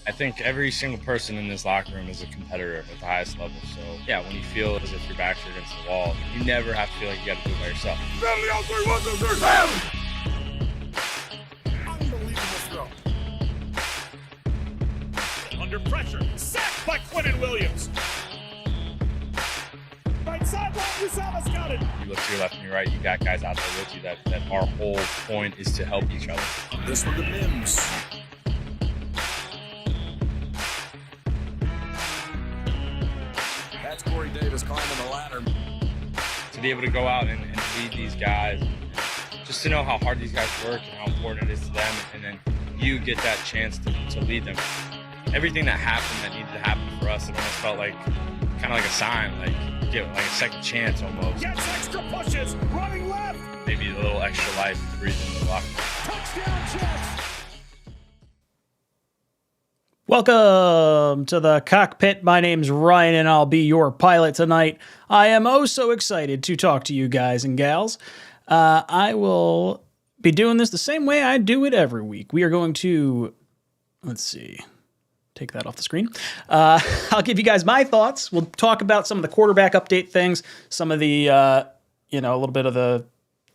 I think every single person in this locker room is a competitor at the highest level. So, yeah, when you feel as if your backs are against the wall, you never have to feel like you got to do it by yourself. Unbelievable throw. Under pressure, sacked by Quentin Williams. Right sideline, Uzama's got it. You look to your left and your right, you got guys out there with you that our whole point is to help each other. This one to Mims. That's Corey Davis climbing the ladder. To be able to go out and lead these guys, just to know how hard these guys work and how important it is to them, and then you get that chance to lead them. Everything that happened that needed to happen for us, it almost felt like kind of like a sign, like get like a second chance almost. Gets extra pushes, running left. Maybe a little extra life breathing in the locker room. Touchdown Jets. Welcome to the Cockpit. My name's Ryan and I'll be your pilot tonight. I am oh so excited to talk to you guys and gals. I will be doing this the same way I do it every week. We are going to, let's see, take that off the screen. I'll give you guys my thoughts. We'll talk about some of the quarterback update things, some of the, a little bit of the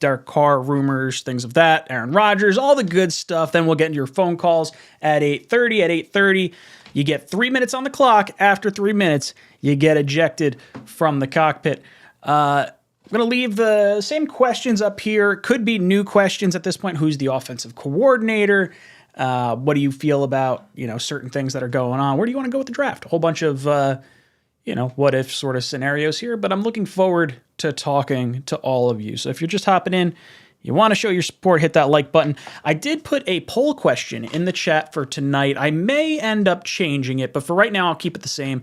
Derek Carr rumors, things of that, Aaron Rodgers, all the good stuff. Then we'll get into your phone calls at 8:30. At 8:30, you get 3 minutes on the clock. After 3 minutes, you get ejected from the cockpit. I'm going to leave the same questions up here. Could be new questions at this point. Who's the offensive coordinator? What do you feel about, certain things that are going on? Where do you want to go with the draft? A whole bunch of, what if sort of scenarios here, but I'm looking forward to talking to all of you. So if you're just hopping in, you want to show your support, hit that like button. I did put a poll question in the chat for tonight. I may end up changing it, but for right now, I'll keep it the same.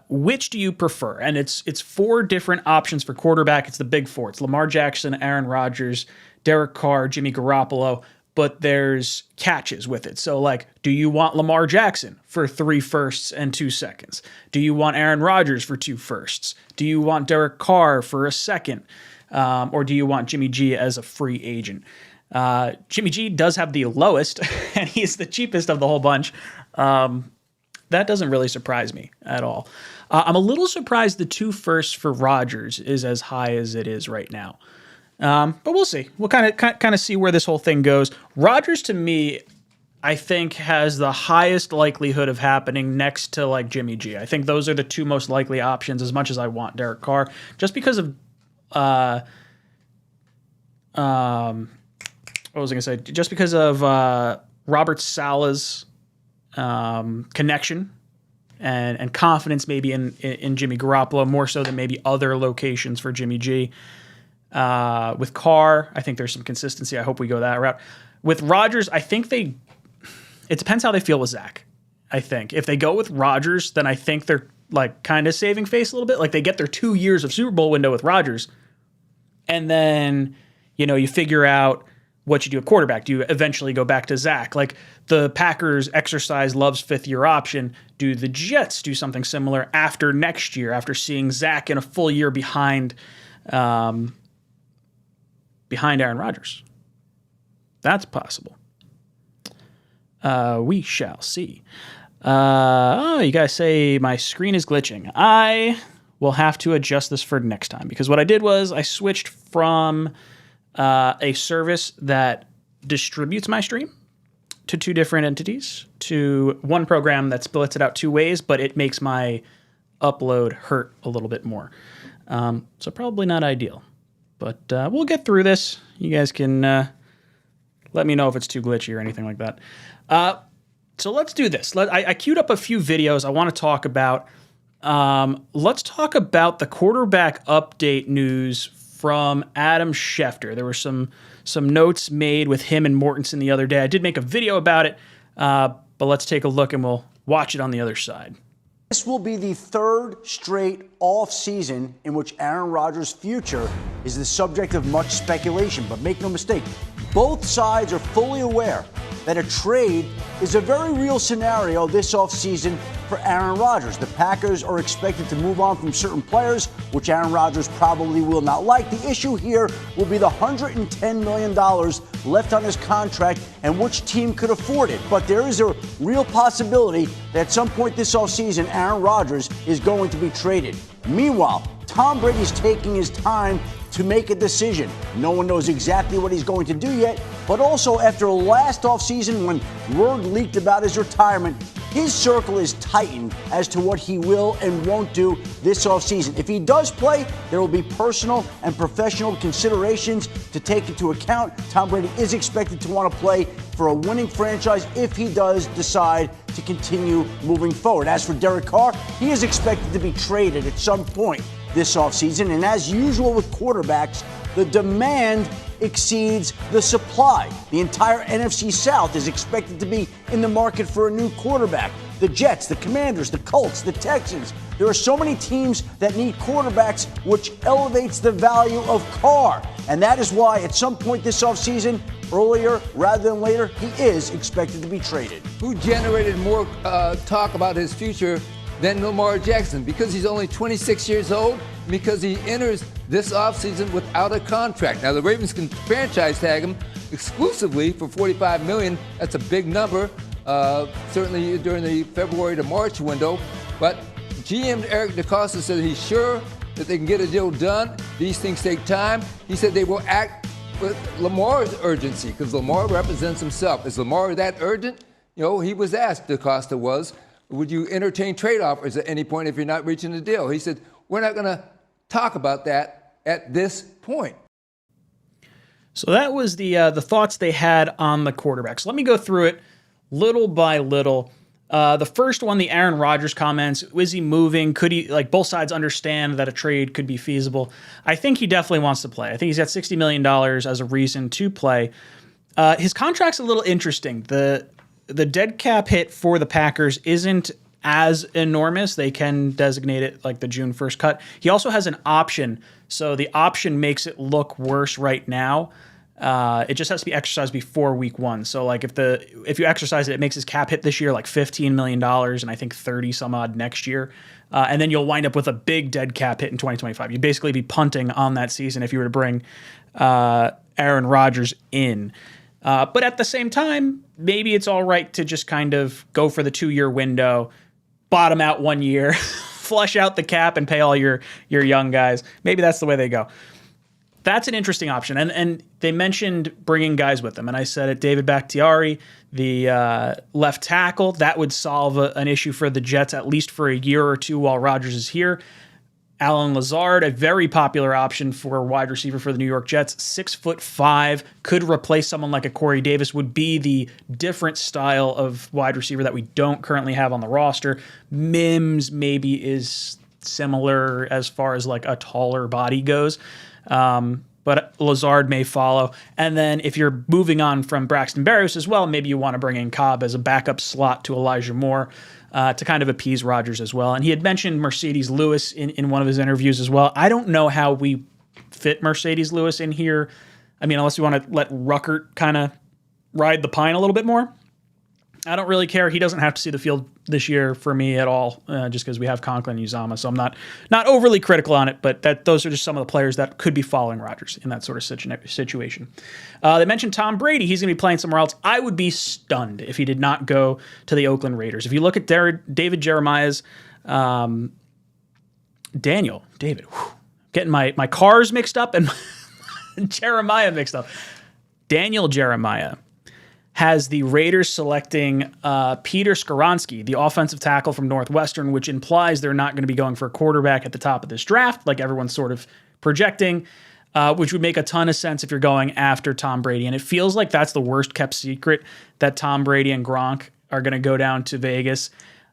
Which do you prefer? And it's 4 different options for quarterback. It's the big 4. It's Lamar Jackson, Aaron Rodgers, Derek Carr, Jimmy Garoppolo, but there's catches with it. So, do you want Lamar Jackson for 3 firsts and 2 seconds? Do you want Aaron Rodgers for 2 firsts? Do you want Derek Carr for a second? Or do you want Jimmy G as a free agent? Jimmy G does have the lowest, and he's the cheapest of the whole bunch. That doesn't really surprise me at all. I'm a little surprised the 2 firsts for Rodgers is as high as it is right now. But we'll see. We'll kind of see where this whole thing goes. Rodgers, to me, I think has the highest likelihood of happening next to Jimmy G. I think those are the 2 most likely options, as much as I want Derek Carr, just because of what was I gonna say? Just because of Robert Saleh's connection and confidence, maybe in Jimmy Garoppolo more so than maybe other locations for Jimmy G. With Carr, I think there's some consistency. I hope we go that route. With Rodgers, I think it depends how they feel with Zach. I think if they go with Rodgers, then I think they're kind of saving face a little bit. They get their 2 years of Super Bowl window with Rodgers. And then, you figure out what you do at quarterback. Do you eventually go back to Zach? The Packers exercise Love's 5th-year option. Do the Jets do something similar after next year, after seeing Zach in a full year behind Aaron Rodgers? That's possible. We shall see. You guys say my screen is glitching. I will have to adjust this for next time, because what I did was I switched from a service that distributes my stream to 2 different entities to one program that splits it out 2 ways, but it makes my upload hurt a little bit more. So probably not ideal, but we'll get through this. You guys can let me know if it's too glitchy or anything like that. So let's do this. I queued up a few videos I want to talk about. Let's talk about the quarterback update news from Adam Schefter. There were some notes made with him and Mortensen the other day. I did make a video about it, but let's take a look and we'll watch it on the other side. This will be the 3rd straight off-season in which Aaron Rodgers' future is the subject of much speculation. But make no mistake, both sides are fully aware that a trade is a very real scenario this off-season for Aaron Rodgers. The Packers are expected to move on from certain players, which Aaron Rodgers probably will not like. The issue here will be the $110 million left on his contract and which team could afford it. But there is a real possibility that at some point this offseason, Aaron Rodgers is going to be traded. Meanwhile, Tom Brady's taking his time to make a decision. No one knows exactly what he's going to do yet, but also after last offseason when word leaked about his retirement, his circle is tightened as to what he will and won't do this offseason. If he does play, there will be personal and professional considerations to take into account. Tom Brady is expected to want to play for a winning franchise if he does decide to continue moving forward. As for Derek Carr, he is expected to be traded at some point this offseason, and as usual with quarterbacks, the demand exceeds the supply. The entire NFC South is expected to be in the market for a new quarterback. The Jets, the Commanders, the Colts, the Texans. There are so many teams that need quarterbacks, which elevates the value of Carr. And that is why at some point this offseason, earlier rather than later, he is expected to be traded. Who generated more talk about his future than Lamar Jackson? Because he's only 26 years old, because he enters this offseason without a contract. Now, the Ravens can franchise tag him exclusively for $45 million. That's a big number, certainly during the February to March window. But GM Eric DeCosta said he's sure that they can get a deal done. These things take time. He said they will act with Lamar's urgency, because Lamar represents himself. Is Lamar that urgent? You know, he was asked, DeCosta was, would you entertain trade offers at any point if you're not reaching a deal? He said, we're not going to talk about that at this point. So that was the thoughts they had on the quarterbacks. Let me go through it little by little. The first one, the Aaron Rodgers comments. Is he moving? Could he, like, both sides understand that a trade could be feasible? I think he definitely wants to play. I think he's got $60 million as a reason to play. His contract's a little interesting. The dead cap hit for the Packers isn't as enormous. They can designate it like the June 1st cut. He also has an option, so the option makes it look worse right now. It just has to be exercised before week 1. So like if you exercise it, it makes his cap hit this year like $15 million and I think 30 some odd next year. And then you'll wind up with a big dead cap hit in 2025. You'd basically be punting on that season if you were to bring Aaron Rodgers in. But at the same time, maybe it's all right to just kind of go for the 2-year window, bottom out 1 year, flush out the cap and pay all your young guys. Maybe that's the way they go. That's an interesting option. And they mentioned bringing guys with them. And I said it, David Bakhtiari, the left tackle, that would solve an issue for the Jets at least for a year or two while Rodgers is here. Alan Lazard, a very popular option for a wide receiver for the New York Jets, 6'5", could replace someone like a Corey Davis, would be the different style of wide receiver that we don't currently have on the roster. Mims maybe is similar as far as like a taller body goes. But Lazard may follow. And then if you're moving on from Braxton Berrios as well, maybe you want to bring in Cobb as a backup slot to Elijah Moore to kind of appease Rodgers as well. And he had mentioned Mercedes Lewis in one of his interviews as well. I don't know how we fit Mercedes Lewis in here. I mean, unless you want to let Ruckert kind of ride the pine a little bit more. I don't really care. He doesn't have to see the field this year for me at all, just because we have Conklin and Uzama. So I'm not overly critical on it, but those are just some of the players that could be following Rodgers in that sort of situation. They mentioned Tom Brady. He's going to be playing somewhere else. I would be stunned if he did not go to the Oakland Raiders. If you look at David Jeremiah's David, getting my cars mixed up and Jeremiah mixed up. Daniel Jeremiah has the Raiders selecting Peter Skoronski, the offensive tackle from Northwestern, which implies they're not going to be going for a quarterback at the top of this draft, like everyone's sort of projecting, which would make a ton of sense if you're going after Tom Brady. And it feels like that's the worst kept secret, that Tom Brady and Gronk are going to go down to Vegas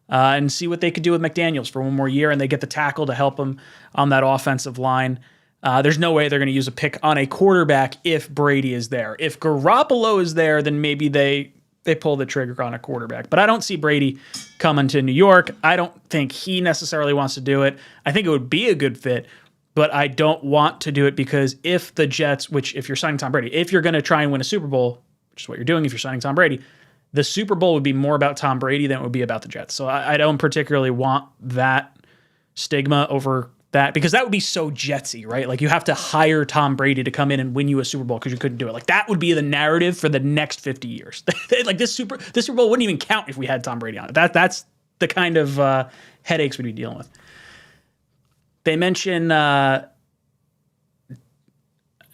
and see what they could do with McDaniels for one more year, and they get the tackle to help them on that offensive line. There's no way they're going to use a pick on a quarterback if Brady is there. If Garoppolo is there, then maybe they pull the trigger on a quarterback. But I don't see Brady coming to New York. I don't think he necessarily wants to do it. I think it would be a good fit, but I don't want to do it because if the Jets, which if you're signing Tom Brady, if you're going to try and win a Super Bowl, which is what you're doing if you're signing Tom Brady, the Super Bowl would be more about Tom Brady than it would be about the Jets. So I don't particularly want that stigma over that, because that would be so Jetsy, right? Like, you have to hire Tom Brady to come in and win you a Super Bowl because you couldn't do it. Like, that would be the narrative for the next 50 years. Like, this Super Bowl wouldn't even count if we had Tom Brady on it. That's the kind of headaches we'd be dealing with. They mention, I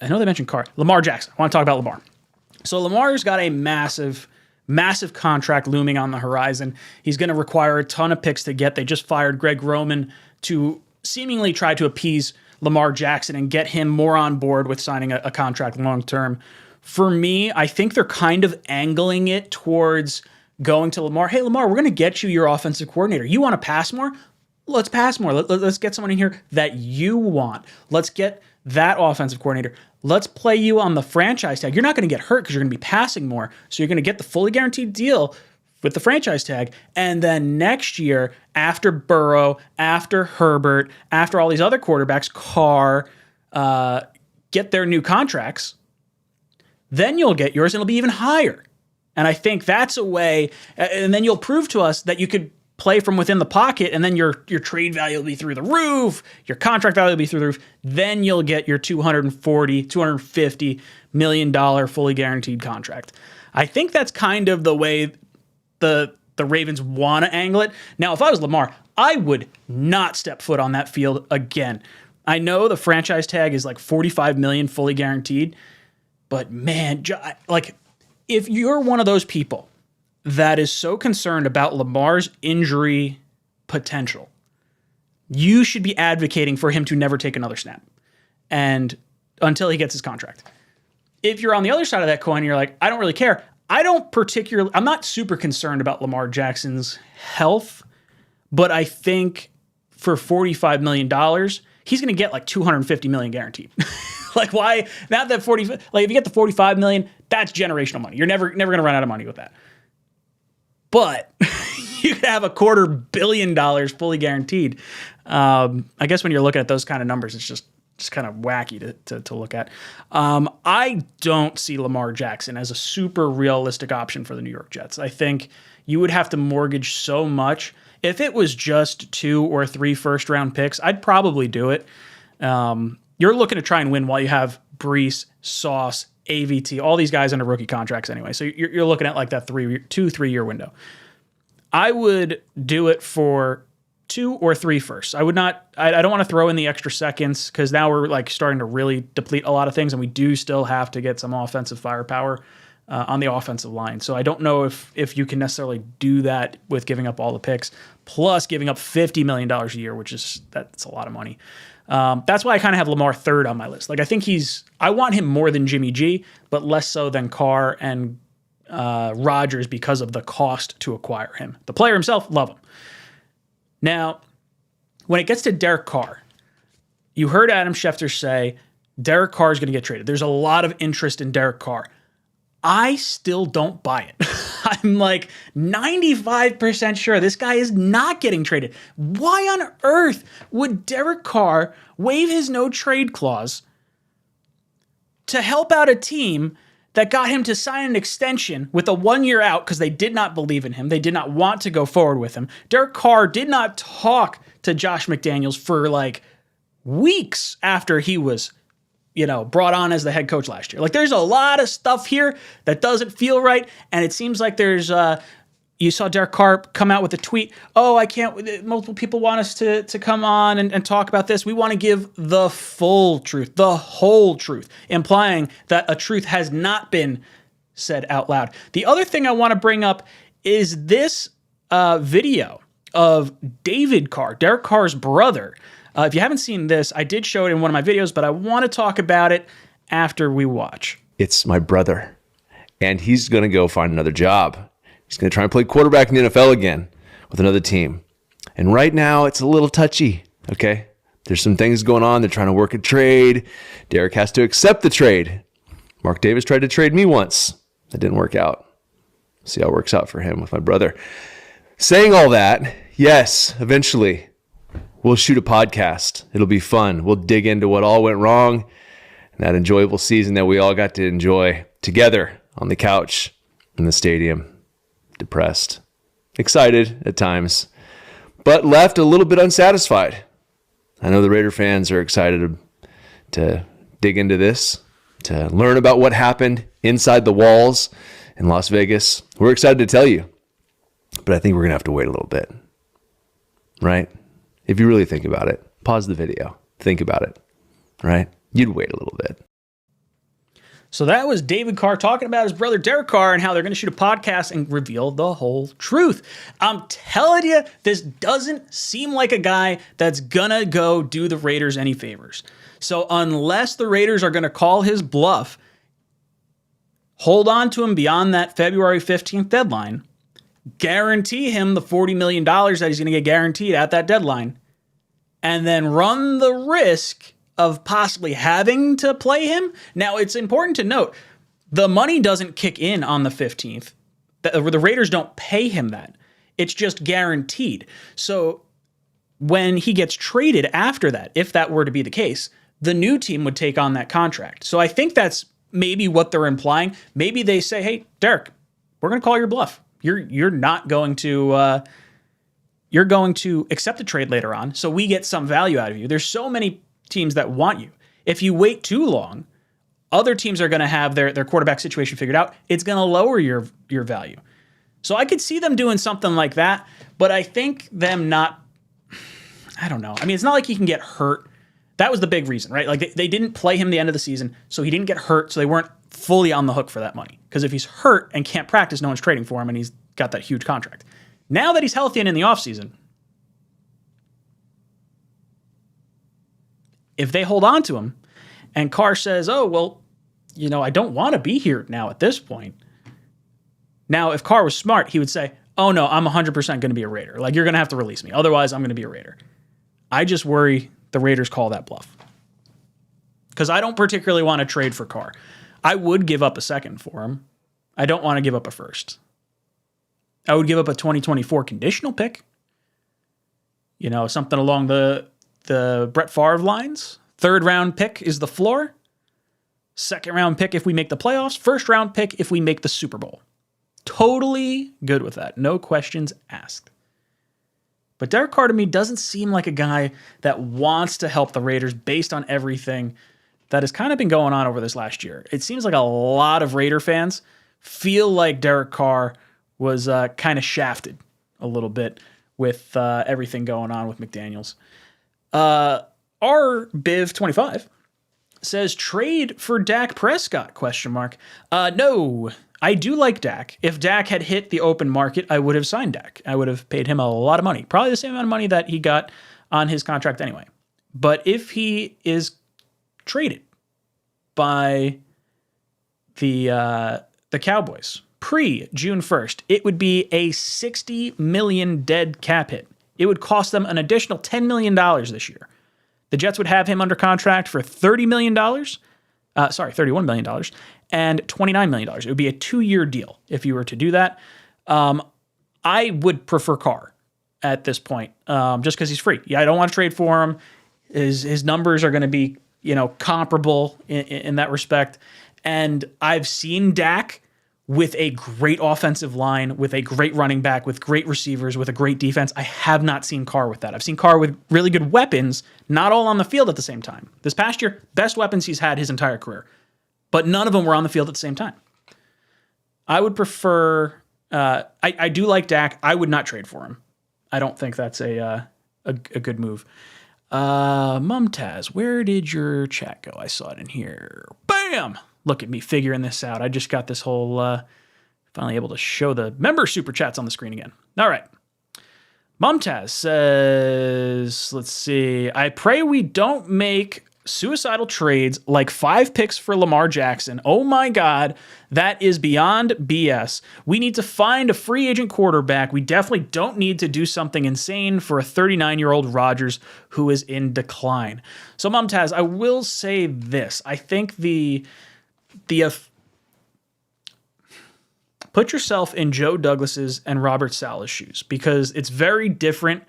know they mentioned Carr. Lamar Jackson. I want to talk about Lamar. So Lamar's got a massive contract looming on the horizon. He's going to require a ton of picks to get. They just fired Greg Roman to seemingly try to appease Lamar Jackson and get him more on board with signing a contract long-term. For me, I think they're kind of angling it towards going to Lamar. Hey, Lamar, we're going to get you your offensive coordinator. You want to pass more? Let's pass more. Let's get someone in here that you want. Let's get that offensive coordinator. Let's play you on the franchise tag. You're not going to get hurt because you're going to be passing more. So you're going to get the fully guaranteed deal with the franchise tag. And then next year, after Burrow, after Herbert, after all these other quarterbacks, Carr, get their new contracts, then you'll get yours and it'll be even higher. And I think that's a way, and then you'll prove to us that you could play from within the pocket, and then your trade value will be through the roof, your contract value will be through the roof. Then you'll get your $250 million fully guaranteed contract. I think that's kind of the way the Ravens want to angle it. Now, if I was Lamar, I would not step foot on that field again. I know the franchise tag is like $45 million fully guaranteed, but man, like, if you're one of those people that is so concerned about Lamar's injury potential, you should be advocating for him to never take another snap and until he gets his contract. If you're on the other side of that coin, you're like, I don't really care. I'm not super concerned about Lamar Jackson's health, but I think for $45 million, he's going to get like $250 million guaranteed. Like, why? Not that 40. Like, if you get the $45 million, that's generational money. You're never going to run out of money with that. But you could have $250 million fully guaranteed. I guess when you're looking at those kind of numbers, it's just kind of wacky to look at. I don't see Lamar Jackson as a super realistic option for the New York Jets. I think you would have to mortgage so much. If it was just 2 or 3 first-round picks, I'd probably do it. You're looking to try and win while you have Brees, Sauce, AVT, all these guys under rookie contracts anyway. So you're looking at like that 2-3 year window. I would do it for 2 or 3 firsts. I don't want to throw in the extra seconds because now we're like starting to really deplete a lot of things, and we do still have to get some offensive firepower on the offensive line. So I don't know if you can necessarily do that with giving up all the picks, plus giving up $50 million a year, that's a lot of money. That's why I kind of have Lamar third on my list. Like, I think I want him more than Jimmy G, but less so than Carr and Rodgers because of the cost to acquire him. The player himself, love him. Now, when it gets to Derek Carr, you heard Adam Schefter say Derek Carr is going to get traded. There's a lot of interest in Derek Carr. I still don't buy it. I'm like 95% sure this guy is not getting traded. Why on earth would Derek Carr waive his no trade clause to help out a team that got him to sign an extension with a 1-year out because they did not believe in him? They did not want to go forward with him. Derek Carr did not talk to Josh McDaniels for like weeks after he was brought on as the head coach last year. Like, there's a lot of stuff here that doesn't feel right. And it seems like there's, you saw Derek Carr come out with a tweet. Oh, I can't, multiple people want us to come on and talk about this. We want to give the full truth, the whole truth, implying that a truth has not been said out loud. The other thing I want to bring up is this video of David Carr, Derek Carr's brother. If you haven't seen this, I did show it in one of my videos, but I want to talk about it after we watch. It's my brother, and he's going to go find another job. He's going to try and play quarterback in the NFL again with another team. And right now, it's a little touchy, okay? There's some things going on. They're trying to work a trade. Derek has to accept the trade. Mark Davis tried to trade me once. That didn't work out. See how it works out for him with my brother. Saying all that, yes, eventually, we'll shoot a podcast. It'll be fun. We'll dig into what all went wrong and that enjoyable season that we all got to enjoy together on the couch in the stadium. depressed, excited at times, but left a little bit unsatisfied. I know the Raider fans are excited to dig into this, to learn about what happened inside the walls in Las Vegas. We're excited to tell you, but I think we're going to have to wait a little bit, right? If you really think about it, pause the video, think about it, right? You'd wait a little bit. So that was David Carr talking about his brother Derek Carr and how they're going to shoot a podcast and reveal the whole truth. I'm telling you, this doesn't seem like a guy that's going to go do the Raiders any favors. So unless the Raiders are going to call his bluff, hold on to him beyond that February 15th deadline, guarantee him the $40 million that he's going to get guaranteed at that deadline, and then run the risk of possibly having to play him. Now, it's important to note, the money doesn't kick in on the 15th. The Raiders don't pay him that. It's just guaranteed. So when he gets traded after that, if that were to be the case, the new team would take on that contract. So I think that's maybe what they're implying. Maybe they say, hey, Derek, we're going to call your bluff. You're not going to you're going to accept a trade later on, so we get some value out of you. There's so many teams that want you. If you wait too long, other teams are going to have their quarterback situation figured out. It's going to lower your value. So I could see them doing something like that, but I think them not, I don't know. I mean, it's not like he can get hurt. That was the big reason, right? Like they didn't play him the end of the season, so he didn't get hurt, so they weren't fully on the hook for that money. Because if he's hurt and can't practice, no one's trading for him, and he's got that huge contract. Now that he's healthy and in the offseason, if they hold on to him and Carr says, oh, well, I don't want to be here now at this point. Now, if Carr was smart, he would say, oh, no, I'm 100% going to be a Raider. Like, you're going to have to release me. Otherwise, I'm going to be a Raider. I just worry the Raiders call that bluff. Because I don't particularly want to trade for Carr. I would give up a second for him. I don't want to give up a first. I would give up a 2024 conditional pick. Something along the Brett Favre lines. 3rd round pick is the floor. 2nd round pick if we make the playoffs. 1st round pick if we make the Super Bowl. Totally good with that. No questions asked. But Derek Carr to me doesn't seem like a guy that wants to help the Raiders based on everything that has kind of been going on over this last year. It seems like a lot of Raider fans feel like Derek Carr was kind of shafted a little bit with everything going on with McDaniels. Our Biv25 says trade for Dak Prescott, ? No, I do like Dak. If Dak had hit the open market, I would have signed Dak. I would have paid him a lot of money, probably the same amount of money that he got on his contract anyway. But if he is traded by the Cowboys pre-June 1st, it would be a $60 million dead cap hit. It would cost them an additional $10 million this year. The Jets would have him under contract for $31 million and $29 million. It would be a 2-year deal if you were to do that. I would prefer Carr at this point, just because he's free. Yeah, I don't want to trade for him. His numbers are going to be, comparable in that respect. And I've seen Dak with a great offensive line, with a great running back, with great receivers, with a great defense. I have not seen Carr with that. I've seen Carr with really good weapons, not all on the field at the same time. This past year, best weapons he's had his entire career, but none of them were on the field at the same time. I would prefer, I do like Dak. I would not trade for him. I don't think that's a good move. Mumtaz, where did your chat go? I saw it in here. Bam! Look at me figuring this out. I just got this whole, finally able to show the member super chats on the screen again. All right. Mumtaz says, let's see. I pray we don't make suicidal trades like 5 picks for Lamar Jackson. Oh my God, that is beyond BS. We need to find a free agent quarterback. We definitely don't need to do something insane for a 39-year-old Rodgers who is in decline. So Mumtaz, I will say this. I think put yourself in Joe Douglas's and Robert Saleh's shoes, because it's very different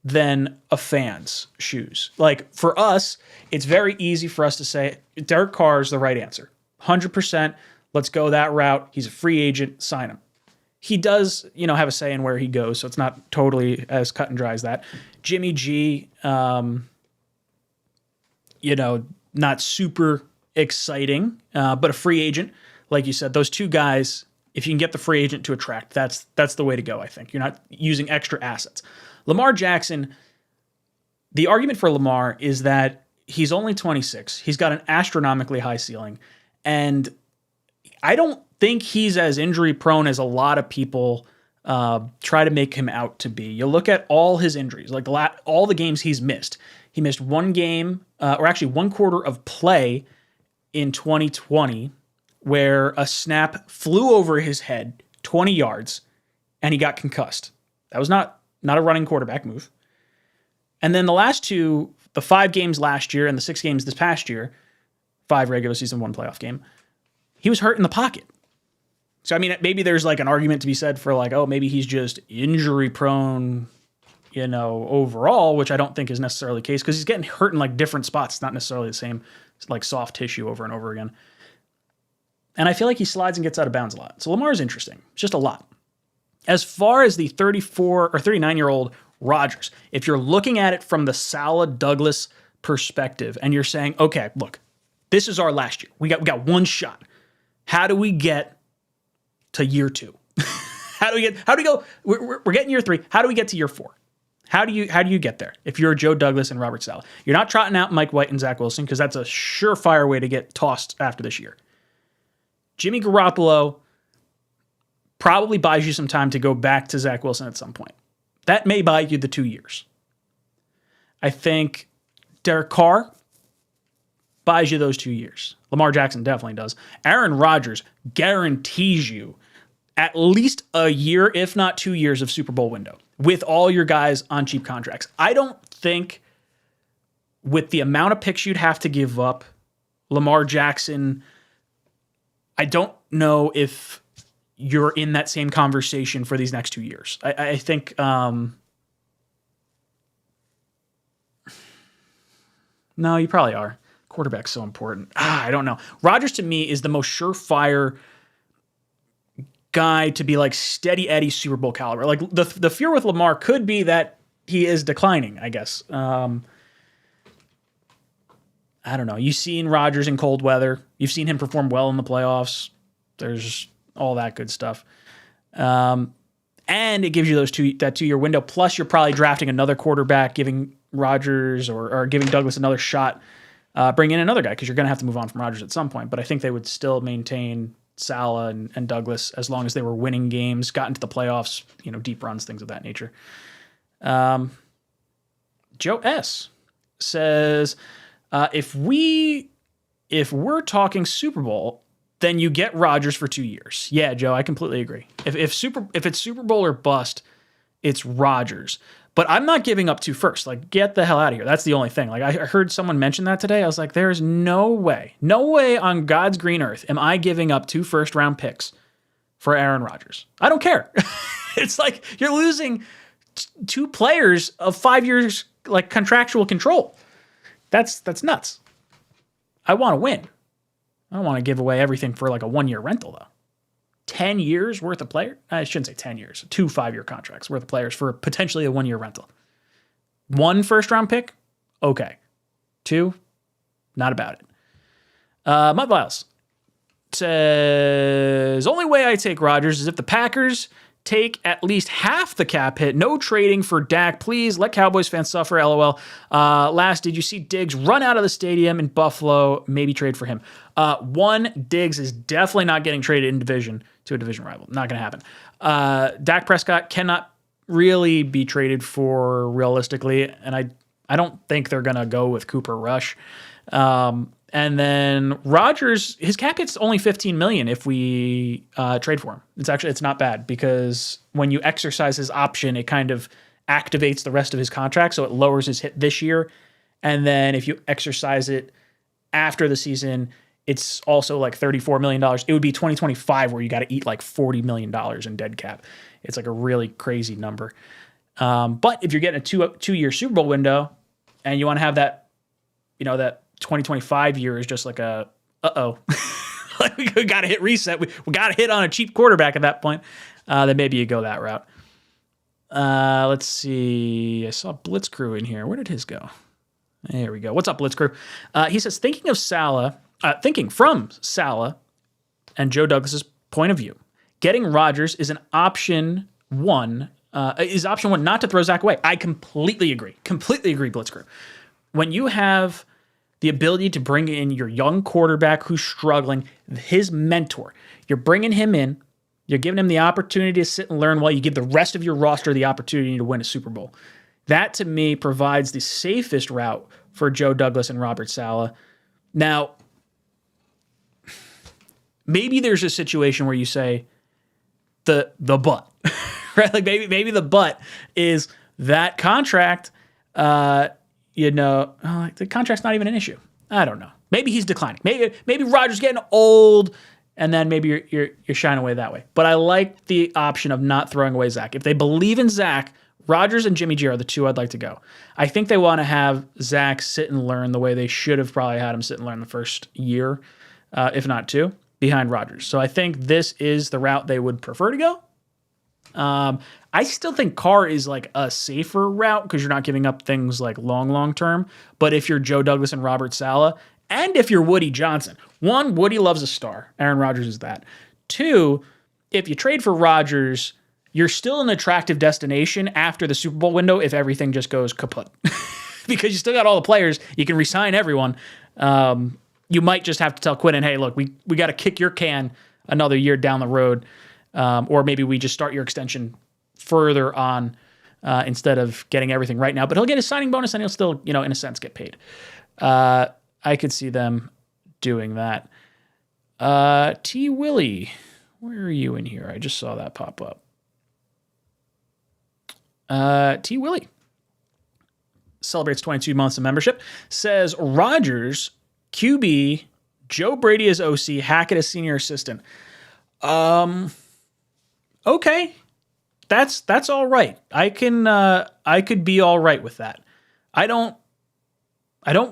than a fan's shoes. Like, for us, it's very easy for us to say Derek Carr is the right answer. 100%. Let's go that route. He's a free agent. Sign him. he does, have a say in where he goes, so it's not totally as cut and dry as that. Jimmy G, not super exciting, but a free agent. Like you said, those two guys, if you can get the free agent to attract, that's the way to go, I think. You're not using extra assets. Lamar Jackson, the argument for Lamar is that he's only 26. He's got an astronomically high ceiling, and I don't think he's as injury prone as a lot of people try to make him out to be. You look at all his injuries, like all the games he's missed. He missed one game, or actually one quarter of play in 2020, where a snap flew over his head 20 yards and he got concussed. That was not a running quarterback move. And then the 5 games last year and the 6 games this past year, 5 regular season, 1 playoff game, he was hurt in the pocket. So, I mean, maybe there's like an argument to be said for like, oh, maybe he's just injury prone, overall, which I don't think is necessarily the case because he's getting hurt in like different spots. It's not necessarily the same, like soft tissue over and over again. And I feel like he slides and gets out of bounds a lot. So Lamar is interesting. It's just a lot. As far as the 34 or 39-year-old Rodgers, if you're looking at it from the Saleh Douglas perspective and you're saying, okay, look, this is our last year. We got one shot. How do we get to year 2? How do we go? We're getting year 3. How do we get to year 4? How do you get there? If you're Joe Douglas and Robert Saleh, you're not trotting out Mike White and Zach Wilson because that's a surefire way to get tossed after this year. Jimmy Garoppolo probably buys you some time to go back to Zach Wilson at some point. That may buy you the 2 years. I think Derek Carr buys you those 2 years. Lamar Jackson definitely does. Aaron Rodgers guarantees you at least a year, if not 2 years of Super Bowl window with all your guys on cheap contracts. I don't think with the amount of picks you'd have to give up, Lamar Jackson, I don't know if you're in that same conversation for these next 2 years. I think no, you probably are. Quarterback's so important. I don't know. Rodgers to me is the most surefire guy to be like steady Eddie Super Bowl caliber. Like the fear with Lamar could be that he is declining, I guess. I don't know. You've seen Rodgers in cold weather. You've seen him perform well in the playoffs. There's all that good stuff. And it gives you that 2 year window. Plus, you're probably drafting another quarterback, giving Rodgers or giving Douglas another shot. Bring in another guy because you're going to have to move on from Rodgers at some point. But I think they would still maintain Saleh and Douglas as long as they were winning games, got into the playoffs, deep runs, things of that nature. Joe S. says, if we're talking Super Bowl, then you get Rodgers for 2 years. Yeah, Joe, I completely agree. If it's Super Bowl or bust, it's Rodgers. But I'm not giving up 2 firsts. Like, get the hell out of here. That's the only thing. Like, I heard someone mention that today. I was like, there's no way on God's green earth am I giving up 2 first-round picks for Aaron Rodgers. I don't care. It's like you're losing 2 players of 5 years, like, contractual control. That's nuts. I want to win. I don't want to give away everything for, like, a 1-year rental, though. 10 years worth of player? I shouldn't say 10 years. 2 5-year contracts worth of players for potentially a 1-year rental. 1 first-round pick? Okay. 2? Not about it. Mud Viles says, only way I take Rodgers is if the Packers take at least half the cap hit. No trading for Dak. Please let Cowboys fans suffer, LOL. Last, did you see Diggs run out of the stadium in Buffalo? Maybe trade for him. Diggs is definitely not getting traded in division to a division rival. Not going to happen. Dak Prescott cannot really be traded for realistically, and I don't think they're going to go with Cooper Rush. And then Rodgers, his cap hit's only $15 million if we trade for him. It's not bad because when you exercise his option, it kind of activates the rest of his contract, so it lowers his hit this year. And then if you exercise it after the season, it's also like $34 million. It would be 2025 where you got to eat like $40 million in dead cap. It's like a really crazy number. But if you're getting a two-year Super Bowl window and you want to have that, that 2025 year is just like like we got to hit reset. We got to hit on a cheap quarterback at that point. then maybe you go that route. Let's see. I saw Blitz Crew in here. Where did his go? There we go. What's up, Blitz Crew? He says, thinking from Saleh and Joe Douglas's point of view, getting Rodgers is an option one. Is option one not to throw Zach away? I completely agree. Completely agree, Blitz Crew. When you have the ability to bring in your young quarterback who's struggling, his mentor, you're bringing him in, you're giving him the opportunity to sit and learn while you give the rest of your roster the opportunity to win a Super Bowl. That, to me, provides the safest route for Joe Douglas and Robert Saleh. Now, maybe there's a situation where you say the but, right? Like maybe the but is that contract, the contract's not even an issue. I don't know. Maybe he's declining. Maybe Rodgers getting old, and then maybe you're shying away that way. But I like the option of not throwing away Zach. If they believe in Zach, Rodgers and Jimmy G are the two I'd like to go. I think they want to have Zach sit and learn the way they should have probably had him sit and learn the first year, if not two, behind Rodgers. So I think this is the route they would prefer to go. I still think Carr is like a safer route because you're not giving up things like long term. But if you're Joe Douglas and Robert Saleh, and if you're Woody Johnson, one, Woody loves a star. Aaron Rodgers is that. Two, if you trade for Rodgers, you're still an attractive destination after the Super Bowl window if everything just goes kaput. Because you still got all the players. You can re-sign everyone. You might just have to tell Quinnen, hey, look, we got to kick your can another year down the road. Or maybe we just start your extension further on instead of getting everything right now. But he'll get his signing bonus and he'll still, in a sense, get paid. I could see them doing that. T. Willie, where are you in here? I just saw that pop up. T. Willie celebrates 22 months of membership. Says Rodgers, QB, Joe Brady as OC, Hackett as senior assistant. Okay, that's all right. I could be all right with that. I don't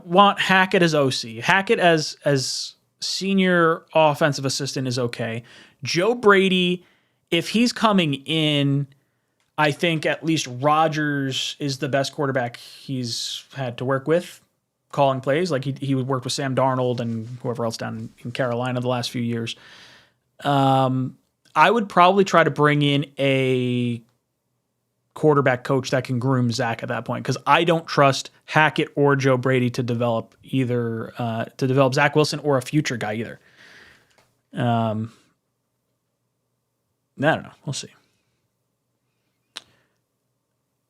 want Hackett as OC. Hackett as senior offensive assistant is okay. Joe Brady, if he's coming in, I think at least Rodgers is the best quarterback he's had to work with, calling plays. Like he would work with Sam Darnold and whoever else down in Carolina the last few years. I would probably try to bring in a quarterback coach that can groom Zach at that point because I don't trust Hackett or Joe Brady to develop Zach Wilson or a future guy either. I don't know. We'll see.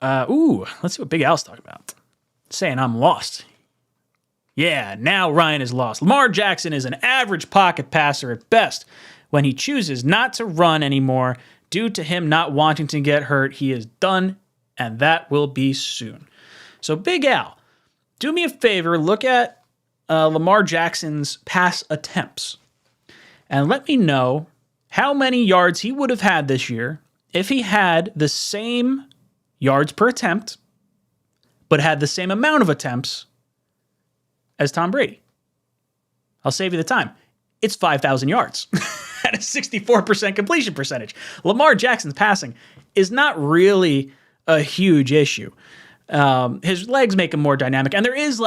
Let's see what Big Al's talking about. Saying I'm lost. Yeah, now Ryan is lost. Lamar Jackson is an average pocket passer at best. When he chooses not to run anymore due to him not wanting to get hurt, he is done, and that will be soon. So Big Al, do me a favor, look at Lamar Jackson's pass attempts and let me know how many yards he would have had this year if he had the same yards per attempt, but had the same amount of attempts as Tom Brady. I'll save you the time. It's 5,000 yards at a 64% completion percentage. Lamar Jackson's passing is not really a huge issue. His legs make him more dynamic. And there is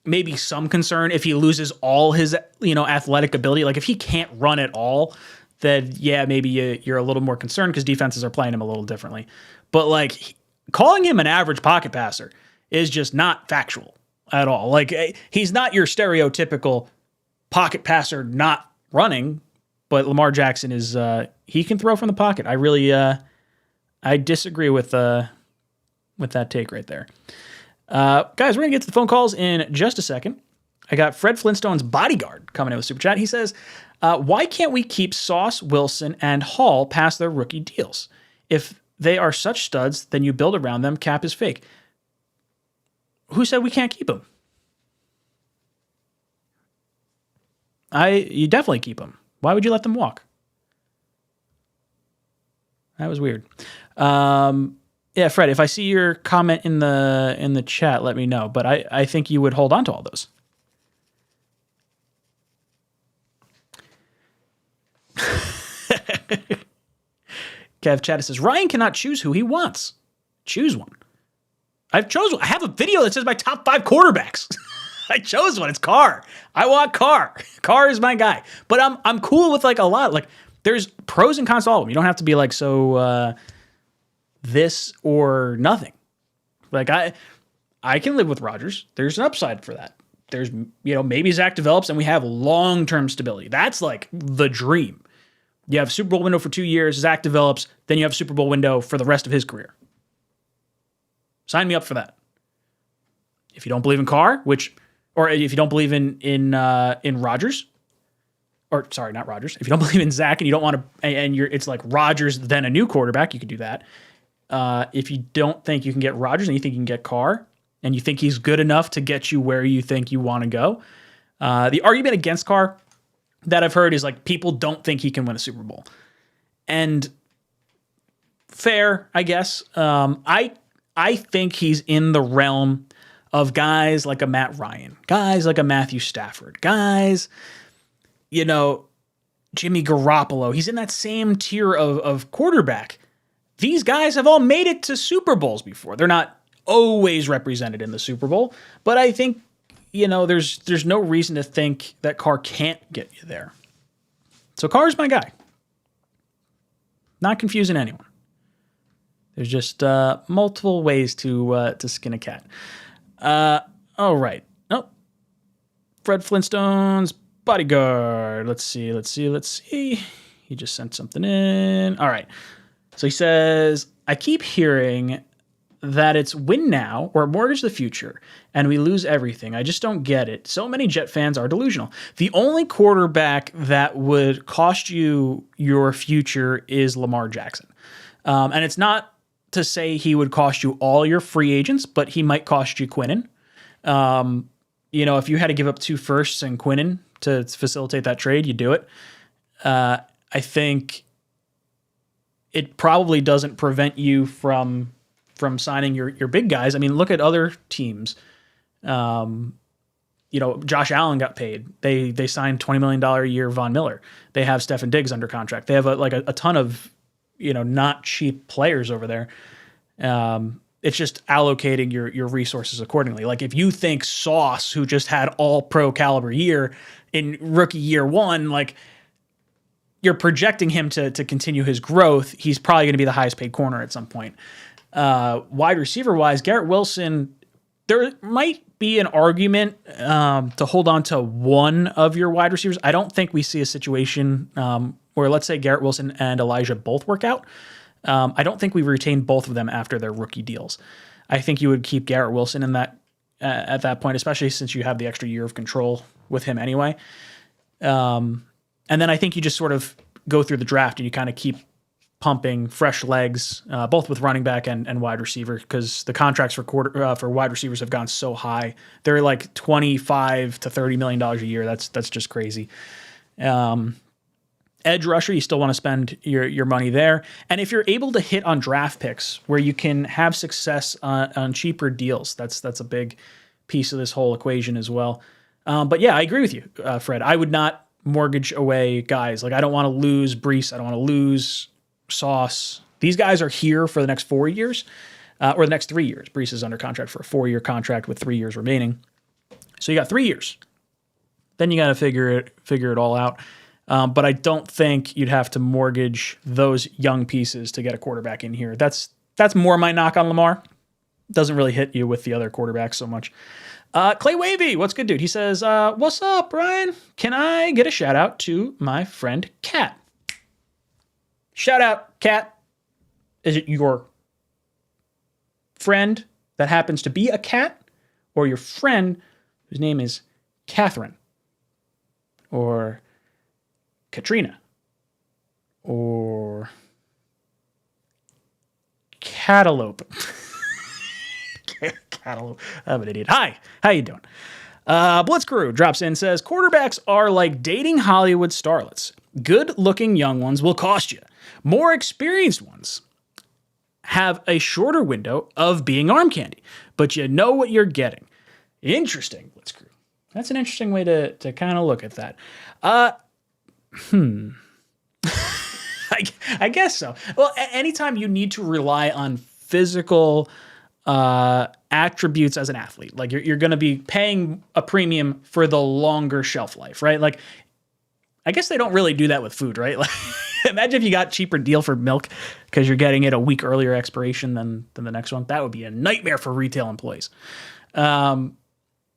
maybe some concern if he loses all his, athletic ability. Like if he can't run at all, then yeah, maybe you're a little more concerned because defenses are playing him a little differently. But calling him an average pocket passer is just not factual at all. Like he's not your stereotypical pocket passer not running, but Lamar Jackson is he can throw from the pocket. I really I disagree with that take right there. Guys, we're gonna get to the phone calls in just a second. I got Fred Flintstone's bodyguard coming in with super chat. He says, why can't we keep Sauce, Wilson, and Hall past their rookie deals? If they are such studs, then you build around them. Cap is fake. Who said we can't keep them? You definitely keep them. Why would you let them walk? That was weird. Yeah, Fred, if I see your comment in the chat, let me know. But I think you would hold on to all those. Kev Chattis says, Ryan cannot choose who he wants. Choose one. I've chosen one. I have a video that says my top 5 quarterbacks. I chose one. It's Carr. I want Carr. Carr is my guy. But I'm cool with like a lot. Like there's pros and cons to all of them. You don't have to be like so this or nothing. Like I can live with Rodgers. There's an upside for that. There's, maybe Zach develops and we have long-term stability. That's like the dream. You have Super Bowl window for 2 years, Zach develops, then you have a Super Bowl window for the rest of his career. Sign me up for that. If you don't believe in Carr, or if you don't believe in Rodgers, or sorry, not Rodgers. If you don't believe in Zach and you don't want to, and it's like Rodgers then a new quarterback, you could do that. If you don't think you can get Rodgers and you think you can get Carr, and you think he's good enough to get you where you think you want to go, the argument against Carr that I've heard is like people don't think he can win a Super Bowl, and fair, I guess. I think he's in the realm of guys like a Matt Ryan, guys like a Matthew Stafford, guys, Jimmy Garoppolo. He's in that same tier of quarterback. These guys have all made it to Super Bowls before. They're not always represented in the Super Bowl, but I think, there's no reason to think that Carr can't get you there. So Carr's my guy. Not confusing anyone. There's just multiple ways to skin a cat. All right. Oh, Fred Flintstone's bodyguard. Let's see. He just sent something in. All right. So he says, I keep hearing that it's win now or mortgage the future and we lose everything. I just don't get it. So many Jet fans are delusional. The only quarterback that would cost you your future is Lamar Jackson. And it's not to say he would cost you all your free agents, but he might cost you Quinnen. If you had to give up 2 firsts and Quinnen to facilitate that trade, you do it. I think it probably doesn't prevent you from signing your big guys. I mean, look at other teams. Josh Allen got paid. They signed $20 million a year Von Miller. They have Stefan Diggs under contract. They have a ton of not cheap players over there. It's just allocating your resources accordingly. Like if you think Sauce, who just had all pro caliber year in rookie year 1, like you're projecting him to continue his growth, he's probably going to be the highest paid corner at some point. Wide receiver wise, Garrett Wilson, there might be an argument to hold on to one of your wide receivers. I don't think we see a situation where, let's say, Garrett Wilson and Elijah both work out. I don't think we retain both of them after their rookie deals. I think you would keep Garrett Wilson in that at that point, especially since you have the extra year of control with him anyway. And then I think you just sort of go through the draft and you kind of keep pumping fresh legs, both with running back and wide receiver, because the contracts for wide receivers have gone so high. They're like $25 to $30 million a year. That's just crazy. Edge rusher, you still want to spend your money there. And if you're able to hit on draft picks where you can have success on cheaper deals, that's a big piece of this whole equation as well. But yeah, I agree with you, Fred. I would not mortgage away guys. Like I don't want to lose Brees. I don't want to lose Sauce. These guys are here for the next 4 years, or the next 3 years. Brees is under contract for a 4-year contract with 3 years remaining. So you got 3 years. Then you got to figure it all out. But I don't think you'd have to mortgage those young pieces to get a quarterback in here. That's more my knock on Lamar. Doesn't really hit you with the other quarterbacks so much. Clay Wavy, what's good, dude? He says, what's up, Brian? Can I get a shout out to my friend Kat? Shout out, Kat. Is it your friend that happens to be a cat, or your friend whose name is Catherine, or Katrina, or Catalope? Catalope. I'm an idiot. Hi, how you doing? Blitzcrew drops in, says, quarterbacks are like dating Hollywood starlets. Good-looking young ones will cost you. More experienced ones have a shorter window of being arm candy, but you know what you're getting. Interesting, Blitzcrew. That's an interesting way to kind of look at that. I I guess so. Well, anytime you need to rely on physical attributes as an athlete, like you're going to be paying a premium for the longer shelf life, right? Like, I guess they don't really do that with food, right? Like, imagine if you got cheaper deal for milk because you're getting it a week earlier expiration than the next one. That would be a nightmare for retail employees.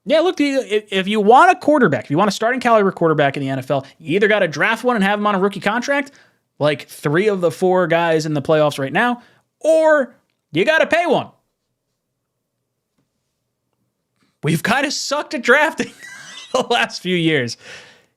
Yeah, look, if you want a quarterback, if you want a starting caliber quarterback in the NFL, you either got to draft one and have him on a rookie contract, like 3 of the 4 guys in the playoffs right now, or you got to pay one. We've kind of sucked at drafting the last few years.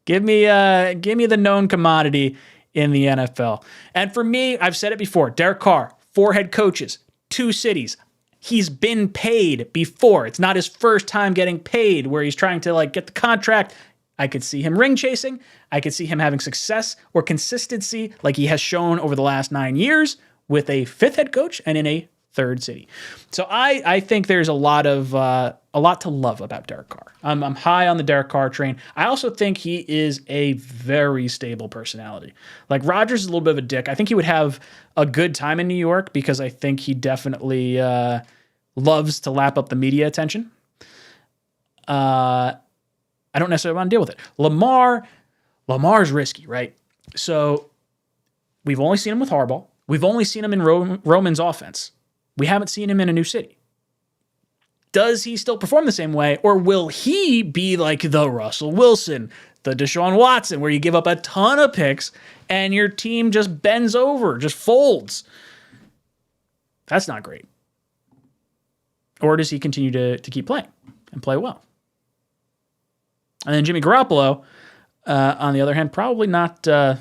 Give me the known commodity in the NFL. And for me, I've said it before, Derek Carr, 4 head coaches, 2 cities. He's been paid before. It's not his first time getting paid where he's trying to like get the contract. I could see him ring chasing. I could see him having success or consistency like he has shown over the last 9 years with a 5th head coach and in a 3rd city. So I think there's a lot to love about Derek Carr. I'm high on the Derek Carr train. I also think he is a very stable personality. Like Rodgers is a little bit of a dick. I think he would have a good time in New York because I think he definitely loves to lap up the media attention. I don't necessarily want to deal with it. Lamar's risky, right? So we've only seen him with Harbaugh. We've only seen him in Roman's offense. We haven't seen him in a new city. Does he still perform the same way, or will he be like the Russell Wilson, the Deshaun Watson, where you give up a ton of picks and your team just bends over, just folds? That's not great. Or does he continue to keep playing and play well? And then Jimmy Garoppolo, on the other hand, probably not. I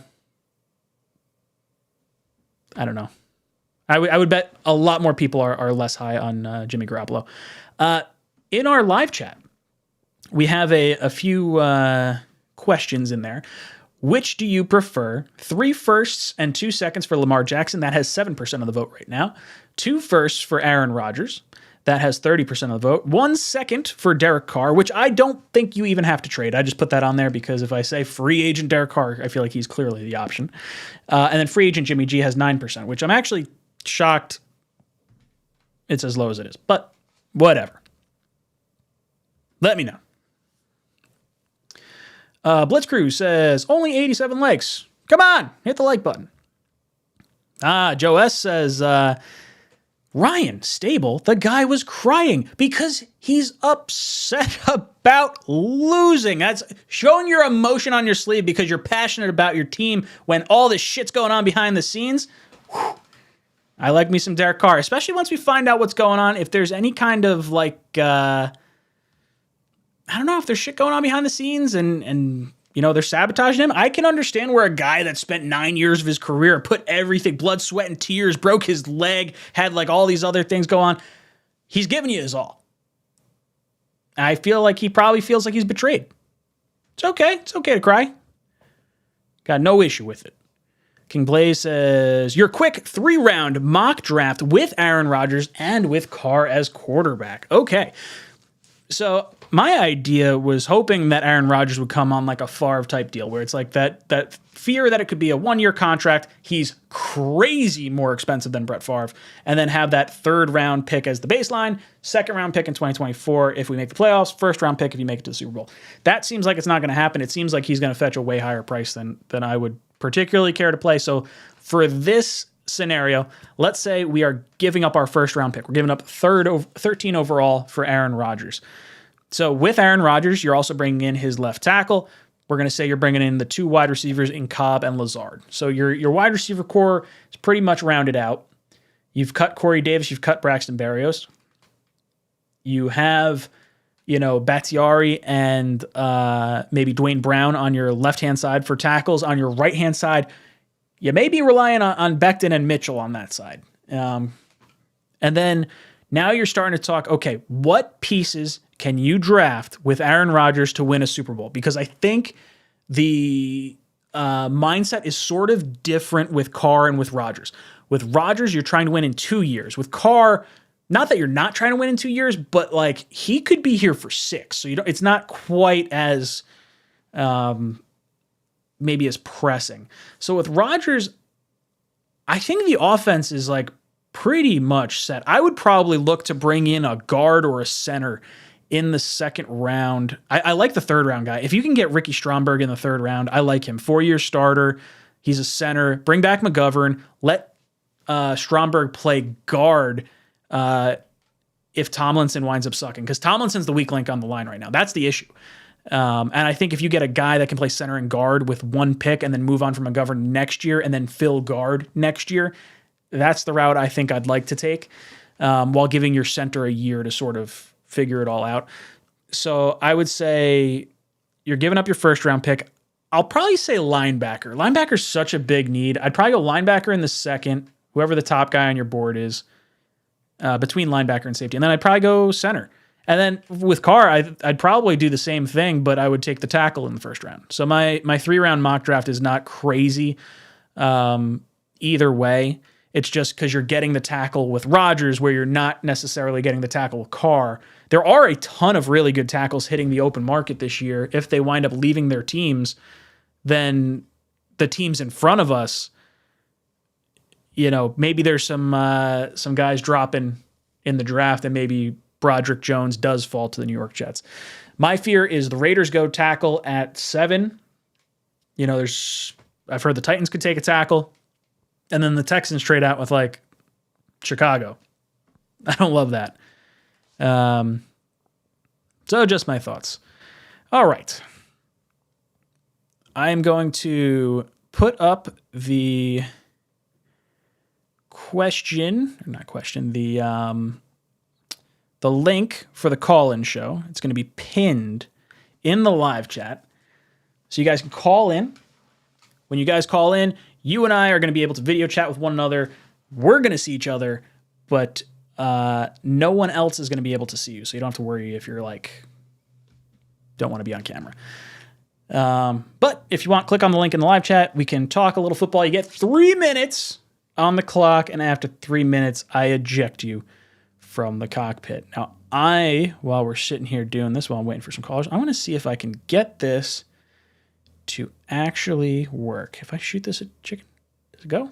don't know. I would bet a lot more people are less high on Jimmy Garoppolo. In our live chat, we have a few questions in there. Which do you prefer? 3 firsts and 2 seconds for Lamar Jackson. That has 7% of the vote right now. 2 firsts for Aaron Rodgers. That has 30% of the vote. 1 second for Derek Carr, which I don't think you even have to trade. I just put that on there because if I say free agent Derek Carr, I feel like he's clearly the option. And then free agent Jimmy G has 9%, which I'm actually shocked it's as low as it is. But whatever. Let me know. Blitzcrew says, only 87 likes. Come on, hit the like button. Joe S says, Ryan, stable, the guy was crying because he's upset about losing. That's showing your emotion on your sleeve because you're passionate about your team when all this shit's going on behind the scenes. Whew. I like me some Derek Carr, especially once we find out what's going on. If there's any kind of like, I don't know if there's shit going on behind the scenes and you know, they're sabotaging him. I can understand where a guy that spent 9 years of his career, put everything, blood, sweat, and tears, broke his leg, had like all these other things go on. He's giving you his all. I feel like he probably feels like he's betrayed. It's okay. It's okay to cry. Got no issue with it. King Blaze says, your quick 3-round mock draft with Aaron Rodgers and with Carr as quarterback. Okay. So my idea was hoping that Aaron Rodgers would come on like a Favre type deal where it's like that fear that it could be a 1-year contract. He's crazy more expensive than Brett Favre. And then have that 3rd round pick as the baseline, 2nd round pick in 2024 if we make the playoffs, 1st round pick if you make it to the Super Bowl. That seems like it's not going to happen. It seems like he's going to fetch a way higher price than I would particularly care to play. So for this scenario, let's say we are giving up our 1st round pick. We're giving up 13 overall for Aaron Rodgers. So with Aaron Rodgers, you're also bringing in his left tackle. We're going to say you're bringing in the 2 wide receivers in Cobb and Lazard. So your wide receiver core is pretty much rounded out. You've cut Corey Davis. You've cut Braxton Berrios. You have, Bakhtiari and maybe Dwayne Brown on your left-hand side for tackles. On your right-hand side, you may be relying on Becton and Mitchell on that side. And then now you're starting to talk, okay, what pieces can you draft with Aaron Rodgers to win a Super Bowl? Because I think the mindset is sort of different with Carr and with Rodgers. With Rodgers, you're trying to win in 2 years. With Carr, not that you're not trying to win in 2 years, but like he could be here for 6. So it's not quite as maybe as pressing. So with Rodgers, I think the offense is like pretty much set. I would probably look to bring in a guard or a center in the second round. I like the third round guy. If you can get Ricky Stromberg in the third round, I like him. 4-year starter. He's a center. Bring back McGovern. Let Stromberg play guard if Tomlinson winds up sucking, because Tomlinson's the weak link on the line right now. That's the issue. And I think if you get a guy that can play center and guard with one pick and then move on from McGovern next year and then fill guard next year, that's the route I think I'd like to take, while giving your center a year to sort of figure it all out. So I would say you're giving up your first round pick. I'll probably say linebacker. Linebacker's such a big need. I'd probably go linebacker in the second, whoever the top guy on your board is, between linebacker and safety. And then I'd probably go center. And then with Carr, I'd probably do the same thing, but I would take the tackle in the first round. So my 3-round mock draft is not crazy either way. It's just because you're getting the tackle with Rodgers where you're not necessarily getting the tackle with Carr. There are a ton of really good tackles hitting the open market this year. If they wind up leaving their teams, then the teams in front of us, maybe there's some guys dropping in the draft, and maybe Broderick Jones does fall to the New York Jets. My fear is the Raiders go tackle at 7. I've heard the Titans could take a tackle, and then the Texans trade out with like Chicago. I don't love that. So just my thoughts. All right. I am going to put up the the link for the call-in show. It's going to be pinned in the live chat. So you guys can call in. When you guys call in, you and I are going to be able to video chat with one another. We're going to see each other, but no one else is going to be able to see you. So you don't have to worry if you're don't want to be on camera. But if you want, click on the link in the live chat. We can talk a little football. You get 3 minutes on the clock, and after 3 minutes, I eject you from the cockpit. Now, while we're sitting here doing this, while I'm waiting for some callers, I want to see if I can get this to actually work. If I shoot this at chicken, does it go?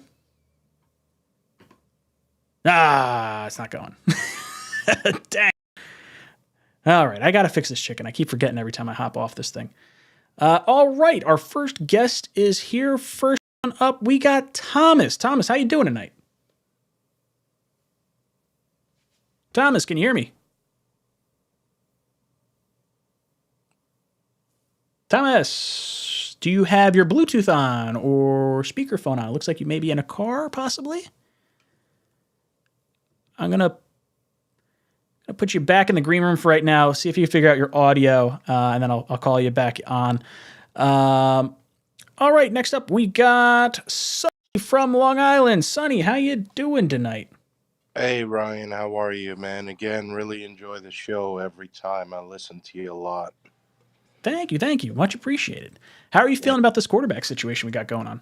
It's not going. Dang. All right, I got to fix this chicken. I keep forgetting every time I hop off this thing. All right, our first guest is here. First one up, we got Thomas. Thomas, how you doing tonight? Thomas, can you hear me? Thomas, do you have your Bluetooth on or speakerphone on? It looks like you may be in a car, possibly. I'm going to put you back in the green room for right now, see if you can figure out your audio, and then I'll call you back on. All right, next up, we got Sonny from Long Island. Sonny, how you doing tonight? Hey, Ryan, how are you, man? Again, really enjoy the show every time. I listen to you a lot. Thank you. Much appreciated. How are you feeling about this quarterback situation we got going on?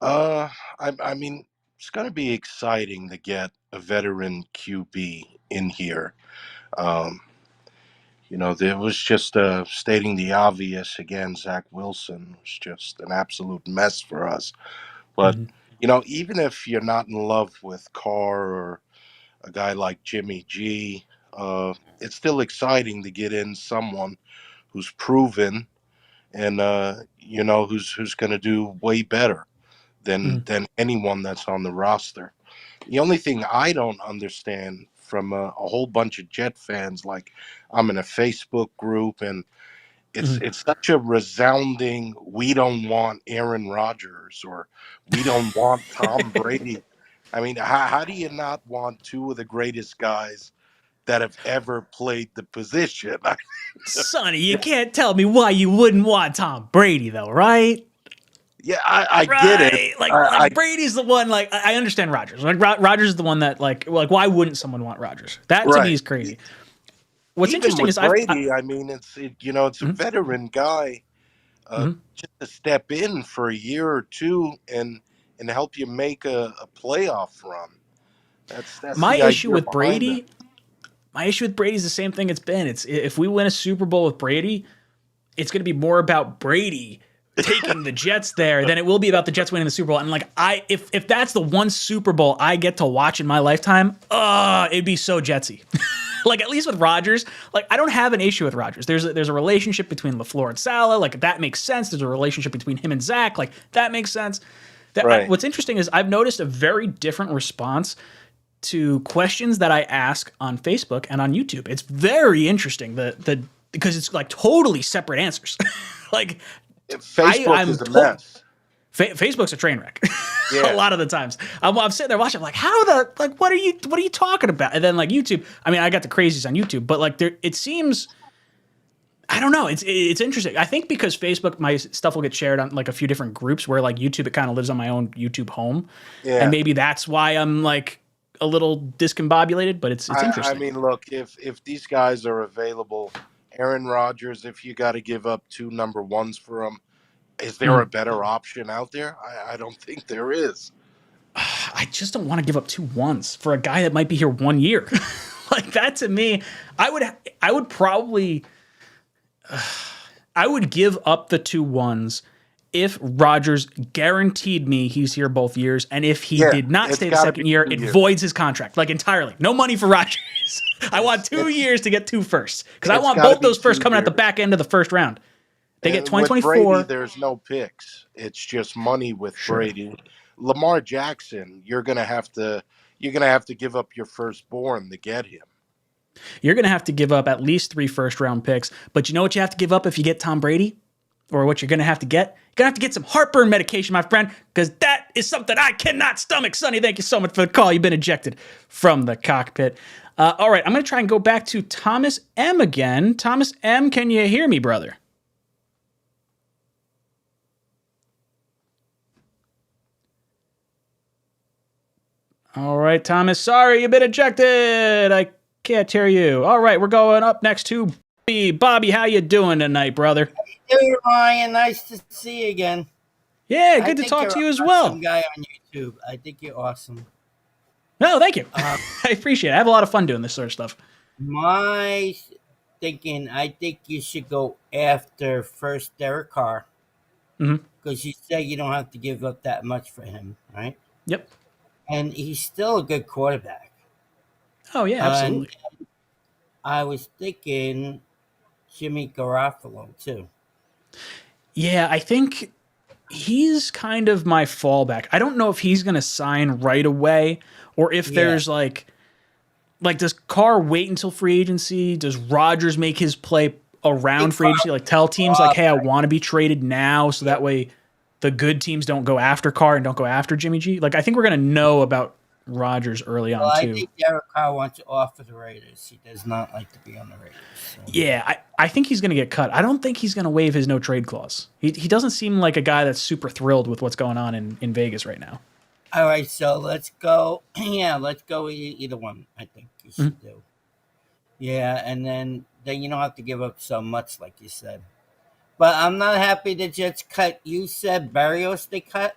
I mean, it's going to be exciting to get a veteran QB in here. There was just stating the obvious again. Zach Wilson was just an absolute mess for us. But, even if you're not in love with Carr or a guy like Jimmy G, it's still exciting to get in someone who's proven and, who's going to do way better than anyone that's on the roster. The only thing I don't understand from a whole bunch of Jet fans, like I'm in a Facebook group, and it's such a resounding, we don't want Aaron Rodgers or we don't want Tom Brady. I mean, how do you not want two of the greatest guys that have ever played the position? Sonny, you can't tell me why you wouldn't want Tom Brady, though, right? Yeah, I get it. Like Brady's the one. Like, I understand Rodgers. Like Rodgers is the one that like why wouldn't someone want Rodgers? That to me is crazy. What's Even interesting is Brady. I mean, it's a veteran guy, just to step in for a year or two and help you make a playoff run. That's my the issue idea with behind Brady. it. My issue with Brady is the same thing it's been. It's if we win a Super Bowl with Brady, it's going to be more about Brady taking the Jets there than it will be about the Jets winning the Super Bowl. And like if that's the one Super Bowl I get to watch in my lifetime, it'd be so Jetsy. Like at least with Rodgers, like I don't have an issue with Rodgers. There's a relationship between LaFleur and Saleh, like that makes sense. There's a relationship between him and Zach, like that makes sense. Right. What's interesting is I've noticed a very different response to questions that I ask on Facebook and on YouTube. It's very interesting because it's like totally separate answers. Like Facebook is a mess. Facebook's a train wreck. Yeah. A lot of the times I'm sitting there watching, I'm like, what are you talking about? And then like YouTube, I mean, I got the crazies on YouTube, but like it seems, I don't know. It's interesting. I think because Facebook, my stuff will get shared on like a few different groups where like YouTube, it kind of lives on my own YouTube home. Yeah. And maybe that's why I'm like a little discombobulated, but it's interesting. I mean, look, if these guys are available, Aaron Rodgers, if you got to give up 2 number ones for him, is there a better option out there? I don't think there is. I just don't want to give up 2 ones for a guy that might be here 1 year. Like that to me, I would probably I would give up the 2 ones if Rodgers guaranteed me he's here both years, and if he did not stay the second year, it voids his contract like entirely. No money for Rodgers. I want 2 years to get 2 firsts because I want both those firsts coming at the back end of the first round. They get 2024. With Brady, there's no picks. It's just money with Brady. Lamar Jackson, you're gonna have to give up your firstborn to get him. You're going to have to give up at least 3 first-round picks. But you know what you have to give up if you get Tom Brady? Or what you're going to have to get? You're going to have to get some heartburn medication, my friend, because that is something I cannot stomach. Sonny, thank you so much for the call. You've been ejected from the cockpit. All right, I'm going to try and go back to Thomas M. again. Thomas M., can you hear me, brother? All right, Thomas, sorry, you've been ejected. I can't hear you. All right, we're going up next to Bobby. Bobby, how you doing tonight, brother? Hey, Ryan, nice to see you again. Yeah, good to talk to you as well. Awesome guy on YouTube. I think you're awesome. No, thank you. I appreciate it. I have a lot of fun doing this sort of stuff. My thinking, I think you should go after first Derek Carr. Because you say you don't have to give up that much for him, right? Yep. And he's still a good quarterback. Oh, yeah, absolutely. I was thinking Jimmy Garoppolo, too. Yeah, I think he's kind of my fallback. I don't know if he's going to sign right away or if there's like does Carr wait until free agency? Does Rodgers make his play around free agency? Like tell teams like, hey, I want to be traded now so that way the good teams don't go after Carr and don't go after Jimmy G. Like I think we're going to know about Rodgers early on, too. I think Derek Carr wants to offer the Raiders. He does not like to be on the Raiders. So. Yeah, I think he's going to get cut. I don't think he's going to waive his no-trade clause. He doesn't seem like a guy that's super thrilled with what's going on in Vegas right now. All right, so let's go. Yeah, let's go either one, I think you should do. Yeah, and then you don't have to give up so much, like you said. But I'm not happy the Jets cut. You said Barrios they cut?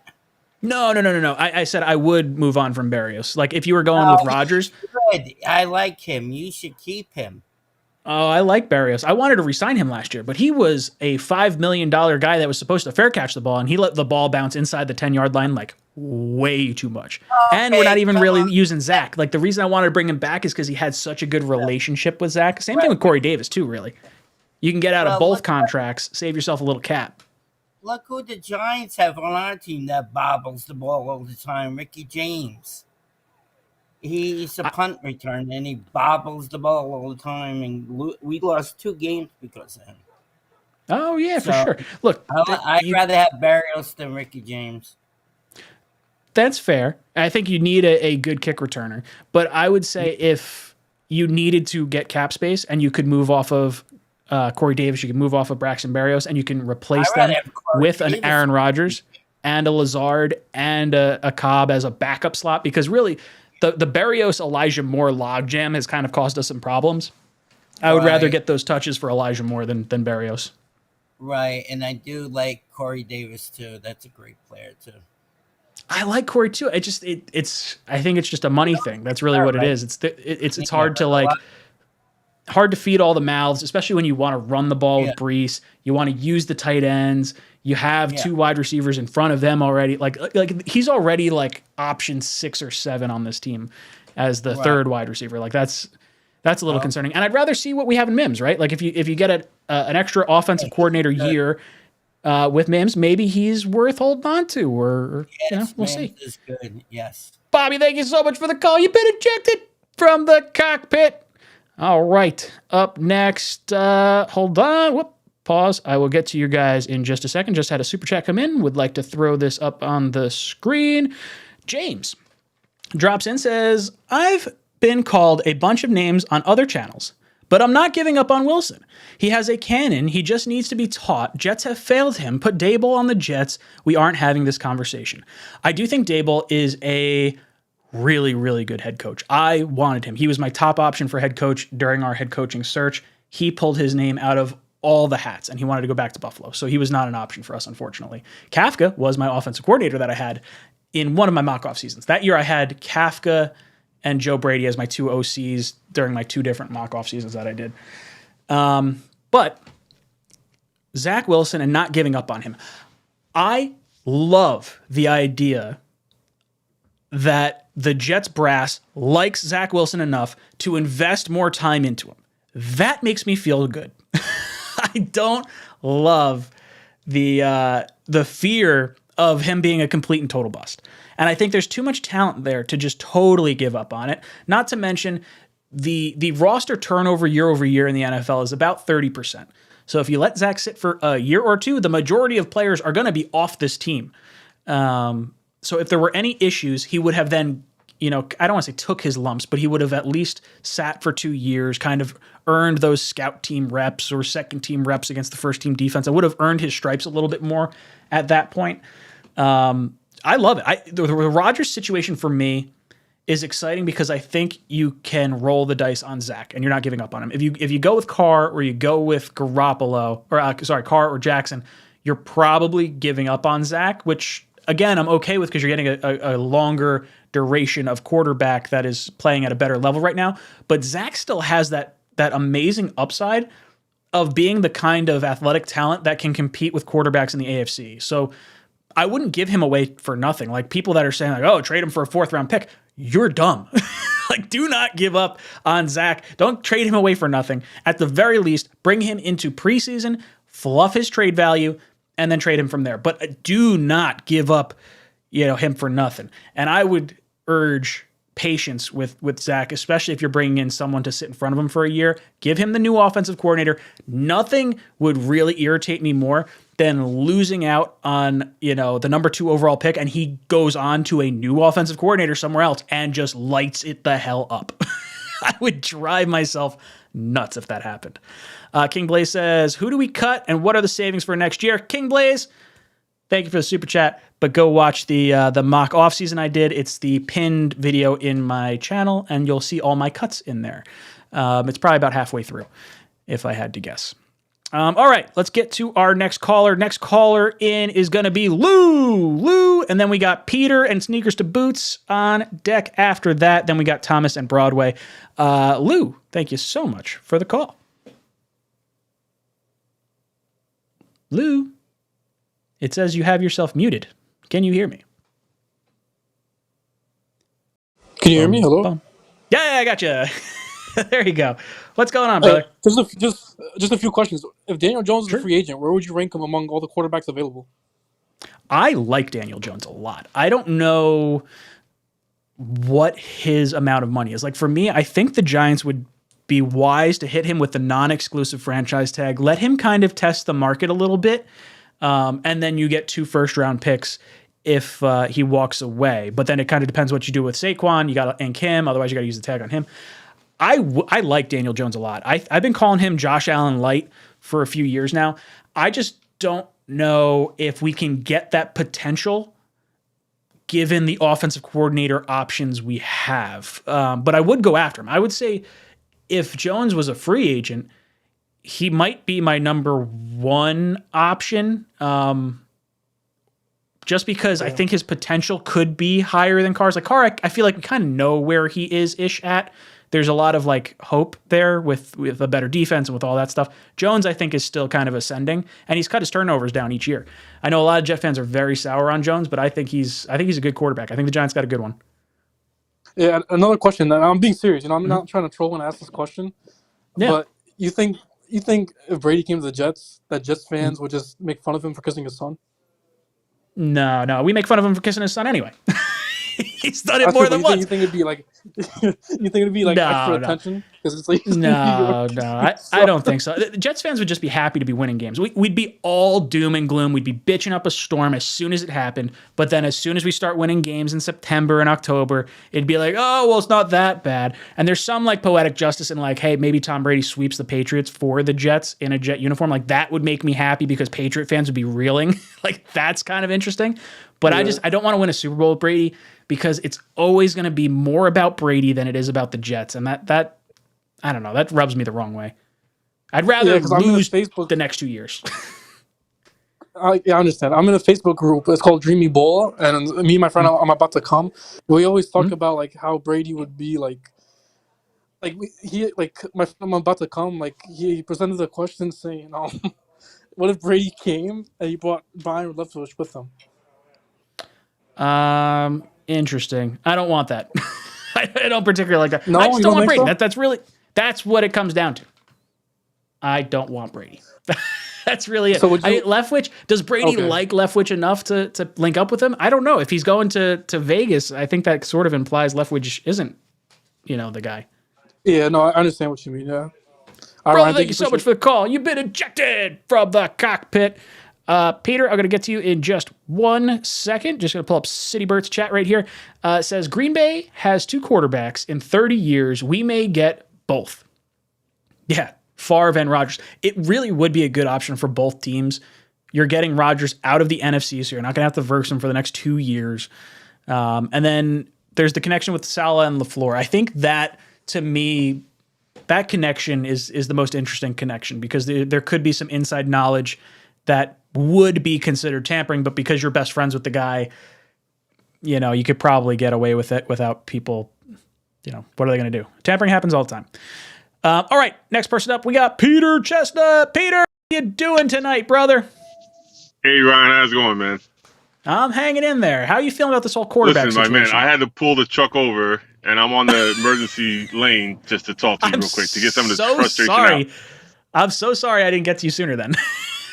No. I said I would move on from Barrios. Like if you were going with Rodgers. Good. I like him. You should keep him. Oh, I like Barrios. I wanted to re-sign him last year, but he was a $5 million guy that was supposed to fair catch the ball, and he let the ball bounce inside the 10-yard line like way too much. Okay, and we're not even really using Zach. Like the reason I wanted to bring him back is because he had such a good relationship with Zach. Same thing with Corey Davis too, really. You can get out of both contracts, save yourself a little cap. Look who the Giants have on our team that bobbles the ball all the time, Ricky James. He's a punt return, and he bobbles the ball all the time, and we lost 2 games because of him. Oh, yeah, for sure. Look, I'd rather have Barrios than Ricky James. That's fair. I think you need a good kick returner. But I would say if you needed to get cap space and you could move off of Corey Davis, you can move off of Braxton Berrios, and you can replace them with an Aaron Rodgers and a Lazard and a Cobb as a backup slot, because really the Berrios Elijah Moore logjam has kind of caused us some problems. I would rather get those touches for Elijah Moore than Berrios. Right, and I do like Corey Davis too. That's a great player too. I like Corey too. I think it's just a money thing. That's really what it is. It's hard to like. hard to feed all the mouths, especially when you want to run the ball with Yeah. Brees. You want to use the tight ends. You have Yeah. two wide receivers in front of them already. Like he's already like option 6 or 7 on this team as the third wide receiver. Like that's a little concerning. And I'd rather see what we have in Mims, right? Like if you get an extra offensive coordinator year with Mims, maybe he's worth holding on to, or we'll see. Is good. Yes. Bobby, thank you so much for the call. You've been ejected from the cockpit. All right. Up next, hold on. Whoop. Pause. I will get to you guys in just a second. Just had a super chat come in. Would like to throw this up on the screen. James drops in, says, I've been called a bunch of names on other channels, but I'm not giving up on Wilson. He has a cannon. He just needs to be taught. Jets have failed him. Put Daboll on the Jets. We aren't having this conversation. I do think Daboll is a really, really good head coach. I wanted him. He was my top option for head coach during our head coaching search. He pulled his name out of all the hats, and he wanted to go back to Buffalo. So he was not an option for us, unfortunately. Kafka was my offensive coordinator that I had in one of my mock-off seasons. That year I had Kafka and Joe Brady as my 2 OCs during my 2 different mock-off seasons that I did. But Zach Wilson and not giving up on him. I love the idea that the Jets brass likes Zach Wilson enough to invest more time into him. That makes me feel good. I don't love the fear of him being a complete and total bust. And I think there's too much talent there to just totally give up on it. Not to mention the roster turnover year over year in the NFL is about 30%. So if you let Zach sit for a year or two, the majority of players are going to be off this team. So if there were any issues, he would have then, I don't want to say took his lumps, but he would have at least sat for 2 years, kind of earned those scout team reps or second team reps against the first team defense. I would have earned his stripes a little bit more at that point. I love it. The Rodgers situation for me is exciting because I think you can roll the dice on Zach and you're not giving up on him. If you go with Carr or you go with Garoppolo, or Carr or Jackson, you're probably giving up on Zach, which again, I'm okay with because you're getting a longer duration of quarterback that is playing at a better level right now. But Zach still has that amazing upside of being the kind of athletic talent that can compete with quarterbacks in the AFC. So I wouldn't give him away for nothing. Like people that are saying like, oh, trade him for a 4th round pick. You're dumb. Like, do not give up on Zach. Don't trade him away for nothing. At the very least, bring him into preseason, fluff his trade value, and then trade him from there. But do not give up, him for nothing. And I would urge patience with Zach, especially if you're bringing in someone to sit in front of him for a year. Give him the new offensive coordinator. Nothing would really irritate me more than losing out on, the number 2 overall pick, and he goes on to a new offensive coordinator somewhere else and just lights it the hell up. I would drive myself nuts if that happened. King Blaze says, who do we cut and what are the savings for next year? King Blaze, thank you for the super chat, but go watch the mock offseason I did. It's the pinned video in my channel, and you'll see all my cuts in there. It's probably about halfway through, if I had to guess. All right, let's get to our next caller. Next caller in is going to be Lou, and then we got Peter and Sneakers to Boots on deck after that. Then we got Thomas and Broadway. Lou, thank you so much for the call. Lou, it says you have yourself muted. Can you hear me? Can you hear me? Hello? Yeah, I got you. There you go. What's going on, brother? Just a few questions. If Daniel Jones is a free agent, where would you rank him among all the quarterbacks available? I like Daniel Jones a lot. I don't know what his amount of money is. Like for me, I think the Giants would be wise to hit him with the non-exclusive franchise tag. Let him kind of test the market a little bit, and then you get 2 first-round picks if he walks away. But then it kind of depends what you do with Saquon. You got and Kim. Otherwise, you got to use the tag on him. I like Daniel Jones a lot. I've been calling him Josh Allen light for a few years now. I just don't know if we can get that potential given the offensive coordinator options we have. But I would go after him. I would say if Jones was a free agent, he might be my number 1 option. just because I think his potential could be higher than Carr's. Like Carr, I feel like we kind of know where he is-ish at. There's a lot of like hope there with a better defense and with all that stuff. Jones, I think, is still kind of ascending, and he's cut his turnovers down each year. I know a lot of Jet fans are very sour on Jones, but I think he's a good quarterback. I think the Giants got a good one. Yeah, another question. I'm being serious. I'm not trying to troll and ask this question. Yeah. But you think if Brady came to the Jets, that Jets fans would just make fun of him for kissing his son? No, we make fun of him for kissing his son anyway. He's done it That's more true, than but once. You think it'd be like, extra attention because it's like No, I don't think so. The Jets fans would just be happy to be winning games. We'd be all doom and gloom. We'd be bitching up a storm as soon as it happened. But then as soon as we start winning games in September and October, it'd be like, oh, well, it's not that bad. And there's some like poetic justice in like, hey, maybe Tom Brady sweeps the Patriots for the Jets in a Jet uniform. Like that would make me happy because Patriot fans would be reeling. Like that's kind of interesting. But I don't want to win a Super Bowl with Brady because it's always going to be more about Brady than it is about the Jets. And that I don't know, that rubs me the wrong way. I'd rather lose the next 2 years. I understand. I'm in a Facebook group. It's called Dreamy Bowl, and me and my friend, I'm about to come. We always talk about like how Brady would be my friend, I'm about to come. Like he presented a question saying, what if Brady came and he brought Brian Leftwich with him? Interesting. I don't want that. I don't particularly like that. No, I just don't want Brady. So? That's what it comes down to. I don't want Brady. That's really it. So Leftwich, does Brady like Leftwich enough to link up with him? I don't know. If he's going to Vegas, I think that sort of implies Leftwich isn't, the guy. Yeah, no, I understand what you mean. Yeah. All right, thank you so much for the call. You've been ejected from the cockpit. Peter, I'm going to get to you in just 1 second. Just going to pull up City Bert's chat right here. It says, Green Bay has 2 quarterbacks. In 30 years, we may get both. Yeah, Favre and Rodgers. It really would be a good option for both teams. You're getting Rodgers out of the NFC, so you're not going to have to verse him for the next 2 years. And then there's the connection with Saleh and LaFleur. I think that, to me, that connection is the most interesting connection because there could be some inside knowledge that would be considered tampering, but because you're best friends with the guy, you could probably get away with it without people, what are they going to do? Tampering happens all the time. All right, next person up, we got Peter Chestnut. Peter, how you doing tonight, brother? Hey, Ryan, how's it going, man? I'm hanging in there. How are you feeling about this whole quarterback situation? Listen, my man, I had to pull the truck over, and I'm on the emergency lane just to talk to you real quick to get some of this frustration out. I'm so sorry I didn't get to you sooner then.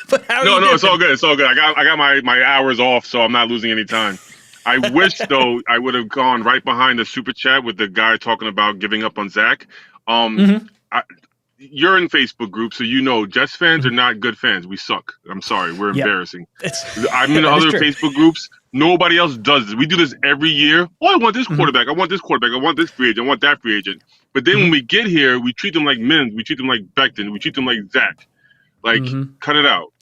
But how are you doing? It's all good. It's all good. I got my hours off, so I'm not losing any time. I wish, though, I would have gone right behind the super chat with the guy talking about giving up on Zach. You're in Facebook group, so Jets fans are not good fans. We suck. I'm sorry. We're embarrassing. I'm in other Facebook groups. Nobody else does this. We do this every year. Oh, I want this quarterback. I want this quarterback. I want this free agent. I want that free agent. But then when we get here, we treat them like Mims. We treat them like Becton. We treat them like Zach. Cut it out.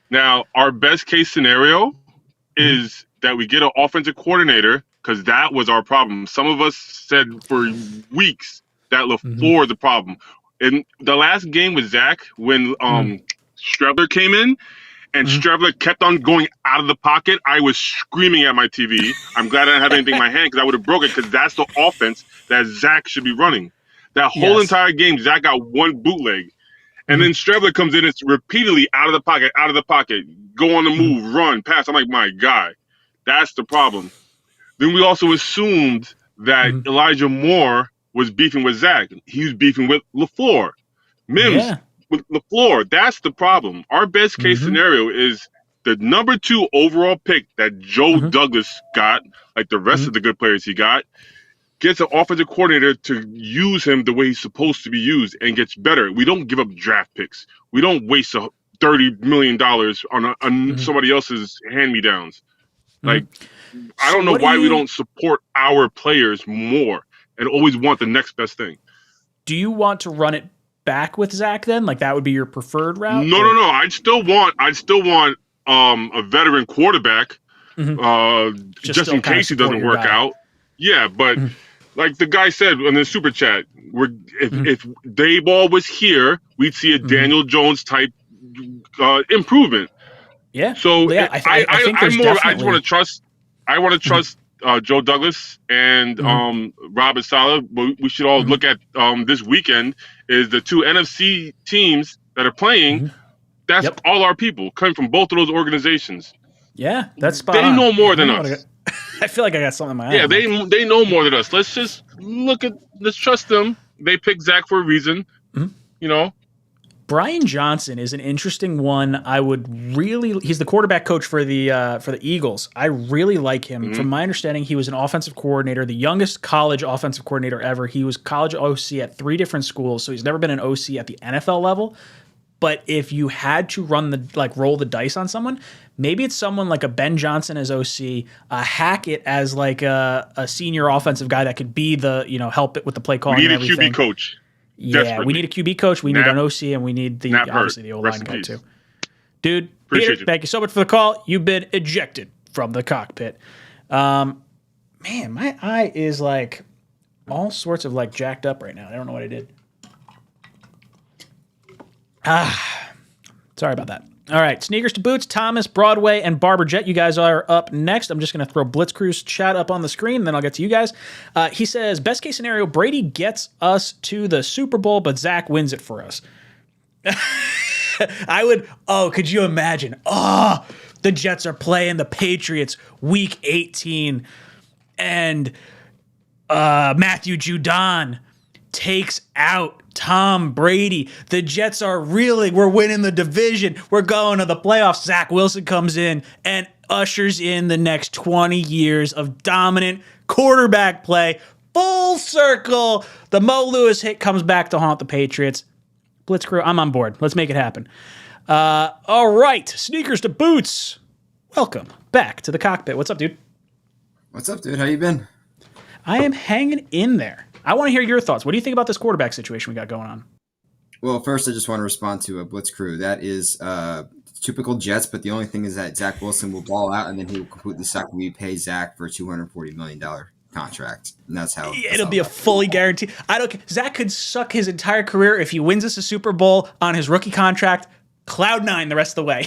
Now, our best case scenario is that we get an offensive coordinator because that was our problem. Some of us said for weeks that LaFleur is the problem. In the last game with Zach, when Strebler came in and Strebler kept on going out of the pocket, I was screaming at my TV. I'm glad I didn't have anything in my hand because I would have broke it because that's the offense that Zach should be running. That whole entire game, Zach got one bootleg. And then Strebler comes in and it's repeatedly out of the pocket, go on the move, run, pass. I'm like, my God, that's the problem. Then we also assumed that Elijah Moore was beefing with Zach. He was beefing with LaFleur. Mims with LaFleur. That's the problem. Our best case scenario is the number 2 overall pick that Joe Douglas got, like the rest of the good players he got, gets an offensive coordinator to use him the way he's supposed to be used and gets better. We don't give up draft picks. We don't waste $30 million on somebody else's hand-me-downs. I don't know why we don't support our players more and always want the next best thing. Do you want to run it back with Zach then? Like that would be your preferred route? No. I'd still want a veteran quarterback just in case he doesn't work out. Yeah, but like the guy said in the super chat, if Dayball was here, we'd see a Daniel Jones type improvement. Yeah. So yeah, I think there's I just definitely. want to trust. I want to trust Joe Douglas and Robert Saleh. We should all look at this weekend is the two NFC teams that are playing. That's all our people coming from both of those organizations. Yeah, that's spot They on. know more than us. I feel like I got something in my eye. Yeah, they know more than us. Let's just let's trust them. They picked Zach for a reason. You know. Brian Johnson is an interesting one. I would really. He's the quarterback coach for the Eagles. I really like him. From my understanding, he was an offensive coordinator, the youngest college offensive coordinator ever. He was college OC at 3 different schools, so he's never been an OC at the NFL level. But if you had to roll the dice on someone, maybe it's someone like a Ben Johnson as OC, a Hackett as like a senior offensive guy that could be the help it with the play calling. We need and a everything. QB coach. Yeah, we need a QB coach. We need an OC, and we need obviously the O-line guy too. Dude, Peter, thank you so much for the call. You've been ejected from the cockpit. Man, my eye is like all sorts of like jacked up right now. I don't know what I did. Sorry about that. All right, Sneakers to Boots, Thomas, Broadway, and Barber Jet. You guys are up next. I'm just going to throw Blitzcrew's chat up on the screen, then I'll get to you guys. He says, best case scenario, Brady gets us to the Super Bowl, but Zach wins it for us. Could you imagine? The Jets are playing the Patriots week 18, and Matthew Judon takes out Tom Brady. The Jets we're winning the division. We're going to the playoffs. Zach Wilson comes in and ushers in the next 20 years of dominant quarterback play. Full circle. The Mo Lewis hit comes back to haunt the Patriots. Blitzcrew, I'm on board. Let's make it happen. All right. Sneakers to Boots. Welcome back to the cockpit. What's up, dude? What's up, dude? How you been? I am hanging in there. I want to hear your thoughts. What do you think about this quarterback situation we got going on? Well, first, I just want to respond to a Blitzcrew. That is typical Jets, but the only thing is that Zach Wilson will ball out, and then he will completely suck. We pay Zach for a $240 million contract, and that's how it'll be a fully guaranteed. Zach could suck his entire career if he wins us a Super Bowl on his rookie contract. Cloud 9 the rest of the way.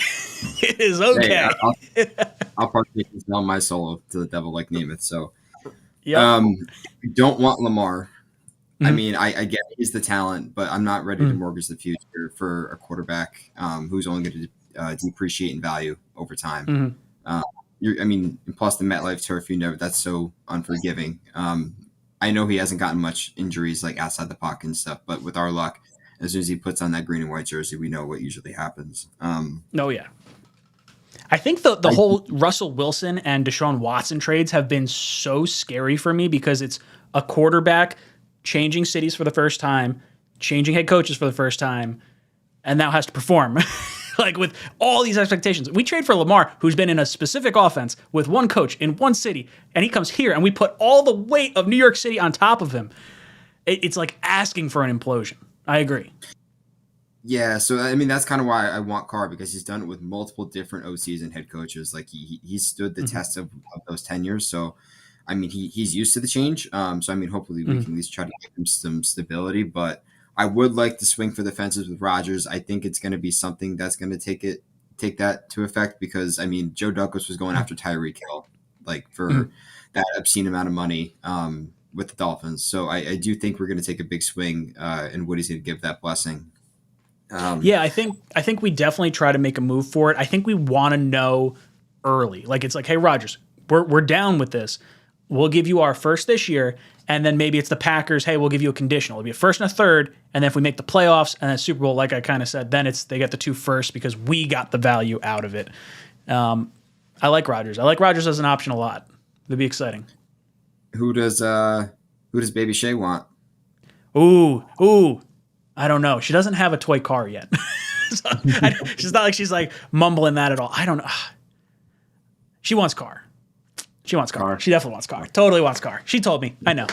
It is okay. Hey, I'll partake in selling my soul to the devil like Namath. So. Yep. We don't want Lamar. I mean, I get he's the talent, but I'm not ready to mortgage the future for a quarterback who's only going to depreciate in value over time. Plus the MetLife turf, that's so unforgiving. I know he hasn't gotten much injuries like outside the pocket and stuff, but with our luck, as soon as he puts on that green and white jersey, we know what usually happens. Yeah. I think the whole Russell Wilson and Deshaun Watson trades have been so scary for me because it's a quarterback changing cities for the first time, changing head coaches for the first time, and now has to perform. Like with all these expectations. We trade for Lamar, who's been in a specific offense with one coach in one city, and he comes here and we put all the weight of New York City on top of him. It's like asking for an implosion. I agree. Yeah, so that's kind of why I want Carr, because he's done it with multiple different OCs and head coaches. Like he stood the test of those tenures. So, he's used to the change. Hopefully we can at least try to give him some stability. But I would like to swing for the fences with Rodgers. I think it's going to be something that's going to take that to effect because Joe Douglas was going after Tyreek Hill for that obscene amount of money with the Dolphins. So I do think we're going to take a big swing, and Woody's going to give that blessing. I think we definitely try to make a move for it. I think we want to know early. Like it's like, hey, Rodgers, we're down with this. We'll give you our first this year, and then maybe it's the Packers. Hey, we'll give you a conditional. It'll be a first and a third, and then if we make the playoffs and then Super Bowl, like I kind of said, then they get the 2 firsts because we got the value out of it. I like Rodgers. I like Rodgers as an option a lot. It'd be exciting. Who does Baby Shay want? Ooh. I don't know. She doesn't have a toy car yet. She's not like she's like mumbling that at all. I don't know. She wants car. She wants car. She definitely wants car. Totally wants car. She told me. I know.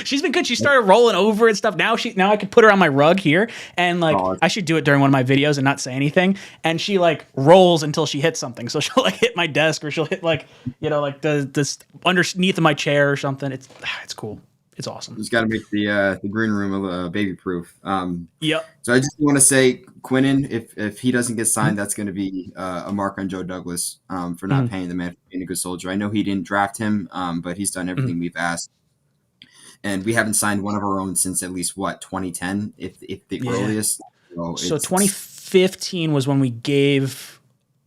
She's been good. She started rolling over and stuff. Now I could put her on my rug here and I should do it during one of my videos and not say anything. And she rolls until she hits something. So she'll hit my desk or she'll hit the underneath of my chair or something. It's cool. It's awesome. He's got to make the green room baby proof. Yep. So I just want to say, Quinnen, if he doesn't get signed, that's going to be a mark on Joe Douglas for not paying the man for being a good soldier. I know he didn't draft him, but he's done everything we've asked. And we haven't signed one of our own since at least, 2010, if the earliest. So 2015 was when we gave,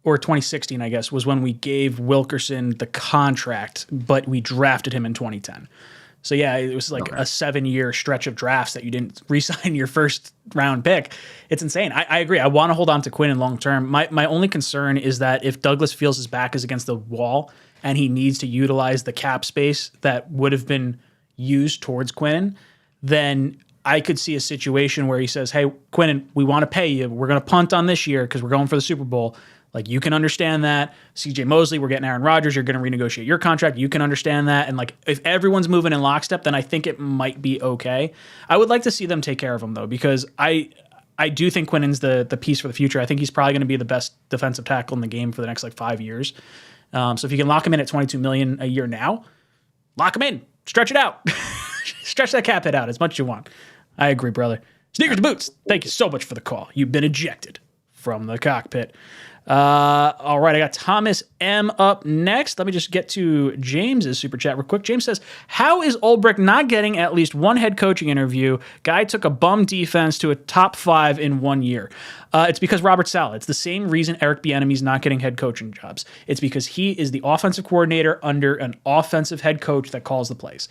or 2016, I guess, was when we gave Wilkerson the contract, but we drafted him in 2010. So, yeah, it was like a 7-year stretch of drafts that you didn't re-sign your first round pick. It's insane. I agree. I want to hold on to Quinnen long term. My only concern is that if Douglas feels his back is against the wall and he needs to utilize the cap space that would have been used towards Quinnen, then I could see a situation where he says, hey, Quinnen, we want to pay you. We're going to punt on this year because we're going for the Super Bowl. Like, you can understand that. CJ Mosley, we're getting Aaron Rodgers. You're going to renegotiate your contract. You can understand that. And, like, if everyone's moving in lockstep, then I think it might be okay. I would like to see them take care of him, though, because I do think Quinnen's the piece for the future. I think he's probably going to be the best defensive tackle in the game for the next, 5 years. So if you can lock him in at $22 million a year now, lock him in. Stretch it out. Stretch that cap hit out as much as you want. I agree, brother. Sneakers to Boots, thank you so much for the call. You've been ejected from the cockpit. All right, I got Thomas M up next. Let me just get to James's super chat real quick. James says, how is Ulbrich not getting at least one head coaching interview? Guy took a bum defense to a top 5 in 1 year. It's because Robert Saleh. It's the same reason Eric Bieniemy's not getting head coaching jobs. It's because he is the offensive coordinator under an offensive head coach that calls the plays.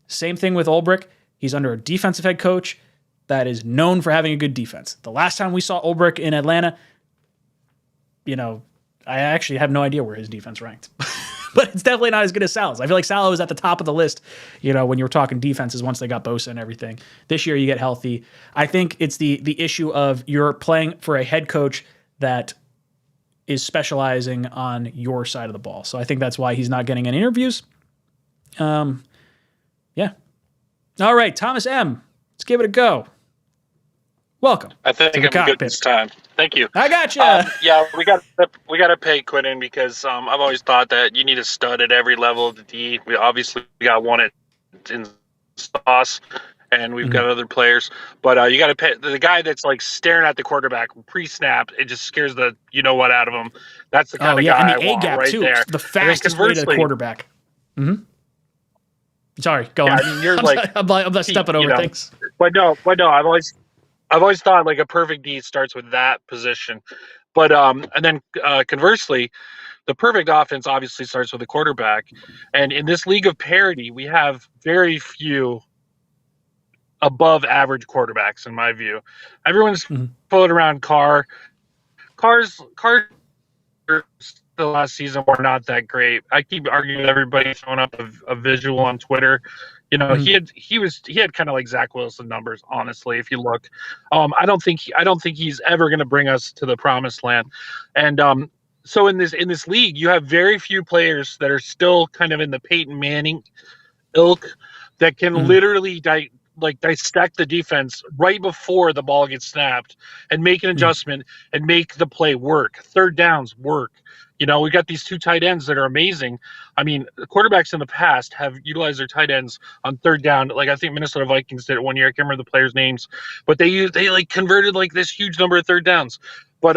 Same thing with Ulbrich. He's under a defensive head coach that is known for having a good defense. The last time we saw Ulbrich in Atlanta, I actually have no idea where his defense ranked. But it's definitely not as good as Saleh's. I feel like Saleh was at the top of the list, when you were talking defenses once they got Bosa and everything. This year you get healthy. I think it's the issue of you're playing for a head coach that is specializing on your side of the ball. So I think that's why he's not getting any interviews. Yeah. All right, Thomas M. Let's give it a go. Welcome. I think I'm good this time. Thank you. I got you. Yeah, we got to pay Quinnen because I've always thought that you need a stud at every level of the D. We obviously got one in Sauce, and we've got other players. But you got to pay the guy that's staring at the quarterback pre-snap. It just scares the what out of him. That's the kind of guy and the I want A-gap right too. there. The fastest way to the quarterback. Mm-hmm. Sorry, go on. I mean, you're I'm not stepping over things. But no. I've always thought a perfect D starts with that position, but and then conversely, the perfect offense obviously starts with a quarterback. And in this league of parity, we have very few above average quarterbacks, in my view. Everyone's floating around Carr. Carr's the last season were not that great. I keep arguing with everybody throwing up a visual on Twitter. He had kind of like Zach Wilson numbers, honestly, if you look. I don't think he's ever going to bring us to the promised land. And so in this league, you have very few players that are still kind of in the Peyton Manning ilk that can literally dissect the defense right before the ball gets snapped and make an adjustment and make the play work. Third downs work. We got these two tight ends that are amazing. I mean, the quarterbacks in the past have utilized their tight ends on third down. I think Minnesota Vikings did it 1 year. I can't remember the players' names, but they converted this huge number of third downs. But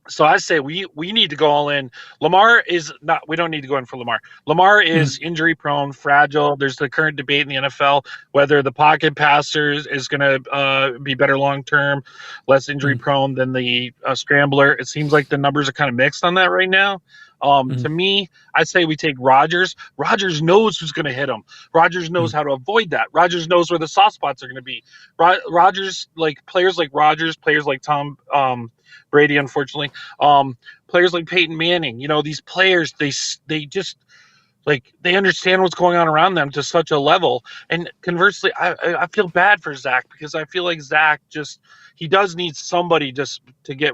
so I say we need to go all in. Lamar is not. We don't need to go in for Lamar. Lamar is injury prone, fragile. There's the current debate in the NFL whether the pocket passer is going to be better long term, less injury prone than the scrambler. It seems like the numbers are kind of mixed on that right now. To me, I say we take Rodgers. Rodgers knows who's going to hit him. Rodgers knows how to avoid that. Rodgers knows where the soft spots are going to be. Rodgers, players like Rodgers, players like Tom Brady, unfortunately, players like Peyton Manning. These players, they just they understand what's going on around them to such a level. And conversely, I feel bad for Zach because I feel like Zach he does need somebody just to get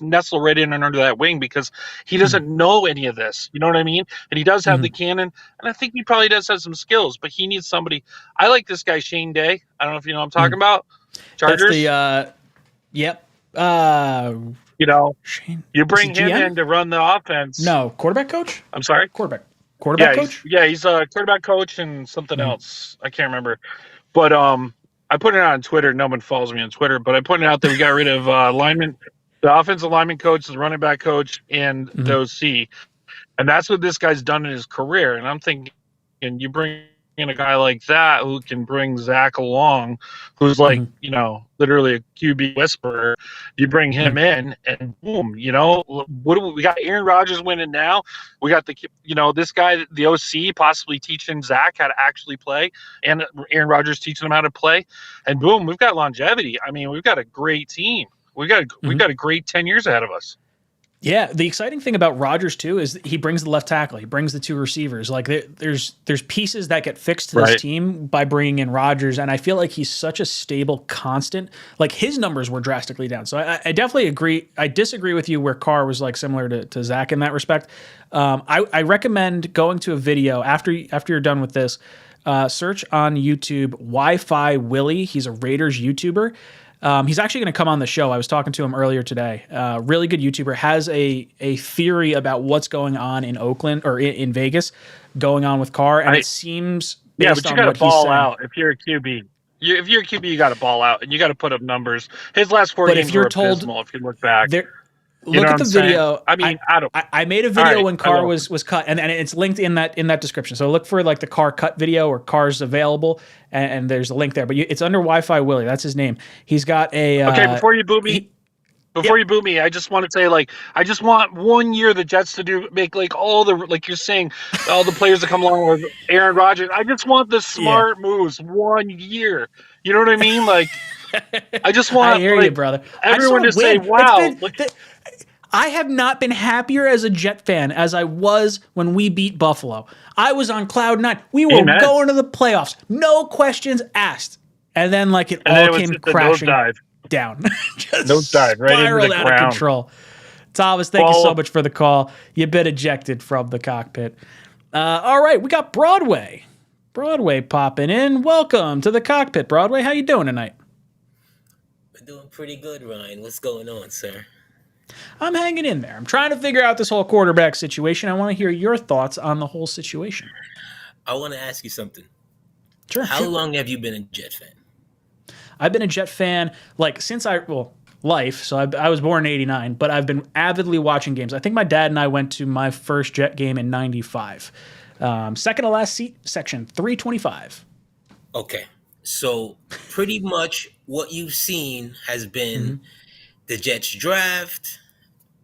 nestle right in and under that wing because he doesn't know any of this. You know what I mean? And he does have the cannon, and I think he probably does have some skills, but he needs somebody. I like this guy, Shane Day. I don't know if you know what I'm talking about. Chargers. That's yep. You bring him in to run the offense. No, quarterback coach? I'm sorry? Quarterback quarterback coach? He's a quarterback coach and something else. I can't remember. But I put it on Twitter. No one follows me on Twitter, but I put it out that we got rid of the offensive lineman coach, the running back coach, and the OC. And that's what this guy's done in his career. And I'm thinking, you bring in a guy like that who can bring Zach along, who's like, literally a QB whisperer. You bring him in, and boom, what do we got? Aaron Rodgers winning now. We got this guy, the OC, possibly teaching Zach how to actually play, and Aaron Rodgers teaching him how to play. And boom, we've got longevity. I mean, we've got a great team. We got a great 10 years ahead of us. Yeah, the exciting thing about Rodgers too is he brings the left tackle, he brings the two receivers. Like there's pieces that get fixed to this team by bringing in Rodgers, and I feel like he's such a stable constant. Like his numbers were drastically down, so I definitely agree. I disagree with you where Carr was like similar to Zach in that respect. I recommend going to a video after you're done with this. Search on YouTube Wi-Fi Willie. He's a Raiders YouTuber. He's actually going to come on the show. I was talking to him earlier today. Really good YouTuber. Has a theory about what's going on in Oakland or in Vegas going on with Carr. And it seems based but you on got to what he's ball saying. out if you're a QB. If you're a QB, you got to ball out and you got to put up numbers. His last 4 games were abysmal if you look back. Look at the video. I mean, I made a video when Carr was cut, and it's linked in that description. So look for like the Carr cut video or Carr's available, and there's a link there. But it's under Wi-Fi Willie. That's his name. He's got a. Okay, before you boo me. You boo me, I just want to say, I just want 1 year the Jets to make all the, like you're saying, all the players that come along with Aaron Rodgers. I just want the smart moves 1 year. You know what I mean? Like, I just want I hear you, brother. Everyone to say, wow. I have not been happier as a Jet fan as I was when we beat Buffalo. I was on cloud nine. We were going to the playoffs. No questions asked. And then it all came crashing down. Just dive right spiraled into the out ground. of control. Thomas, thank you so much for the call. You've been ejected from the cockpit. All right, we got Broadway. Broadway popping in. Welcome to the cockpit, Broadway. How you doing tonight? We're doing pretty good, Ryan. What's going on, sir? I'm hanging in there. I'm trying to figure out this whole quarterback situation. I want to hear your thoughts on the whole situation. I want to ask you something. Sure. How long have you been a Jet fan? I've been a Jet fan since life. So I was born in '89, but I've been avidly watching games. I think my dad and I went to my first Jet game in '95. Second to last seat, section 325. Okay. So pretty much what you've seen has been the Jets draft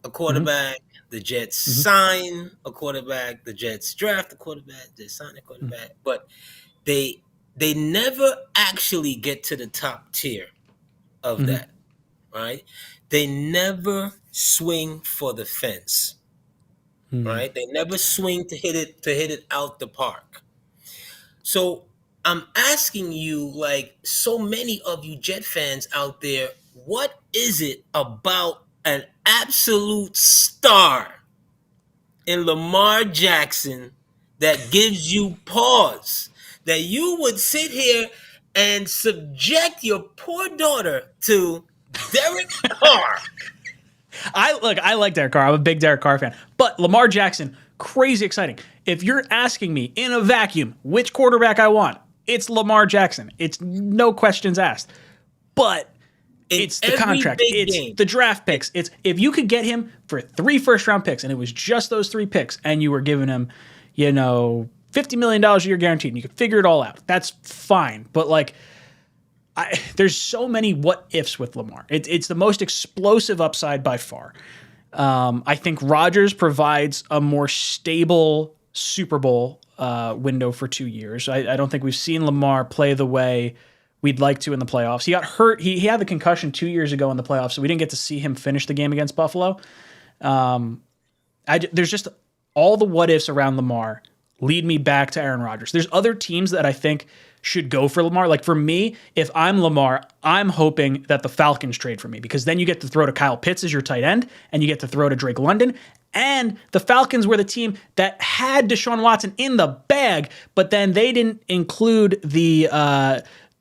a quarterback, the Jets sign a quarterback, the Jets draft a quarterback, they sign a quarterback, but they never actually get to the top tier of that, right? They never swing for the fence, right? They never swing to hit it out the park. So I'm asking you, like so many of you Jet fans out there, what is it about an absolute star in Lamar Jackson that gives you pause, that you would sit here and subject your poor daughter to Derek Carr? I like Derek Carr. I'm a big Derek Carr fan. But Lamar Jackson, crazy exciting. If you're asking me in a vacuum which quarterback I want, it's Lamar Jackson. It's no questions asked. But it's the contract. It's the draft picks. It's if you could get him for 3 first-round picks, and it was just those 3 picks, and you were giving him, $50 million a year guaranteed, and you could figure it all out. That's fine. But there's so many what ifs with Lamar. It's the most explosive upside by far. I think Rodgers provides a more stable Super Bowl window for 2 years. I don't think we've seen Lamar play the way we'd like to in the playoffs. He got hurt. He had the concussion 2 years ago in the playoffs, so we didn't get to see him finish the game against Buffalo. There's just all the what ifs around Lamar lead me back to Aaron Rodgers. There's other teams that I think should go for Lamar. Like for me, if I'm Lamar, I'm hoping that the Falcons trade for me, because then you get to throw to Kyle Pitts as your tight end, and you get to throw to Drake London. And the Falcons were the team that had Deshaun Watson in the bag, but then they didn't include the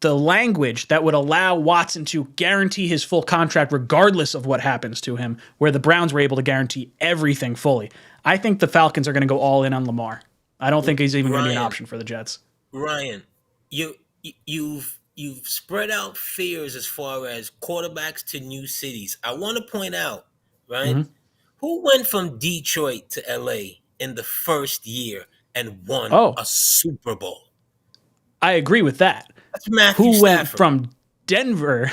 language that would allow Watson to guarantee his full contract regardless of what happens to him, where the Browns were able to guarantee everything fully. I think the Falcons are going to go all in on Lamar. I don't think he's even going to be an Ryan, option for the Jets. Ryan, you've spread out fears as far as quarterbacks to new cities. I want to point out, right? Mm-hmm. Who went from Detroit to LA in the first year and won a Super Bowl? I agree with that. That's Matthew Who went Stafford. from Denver?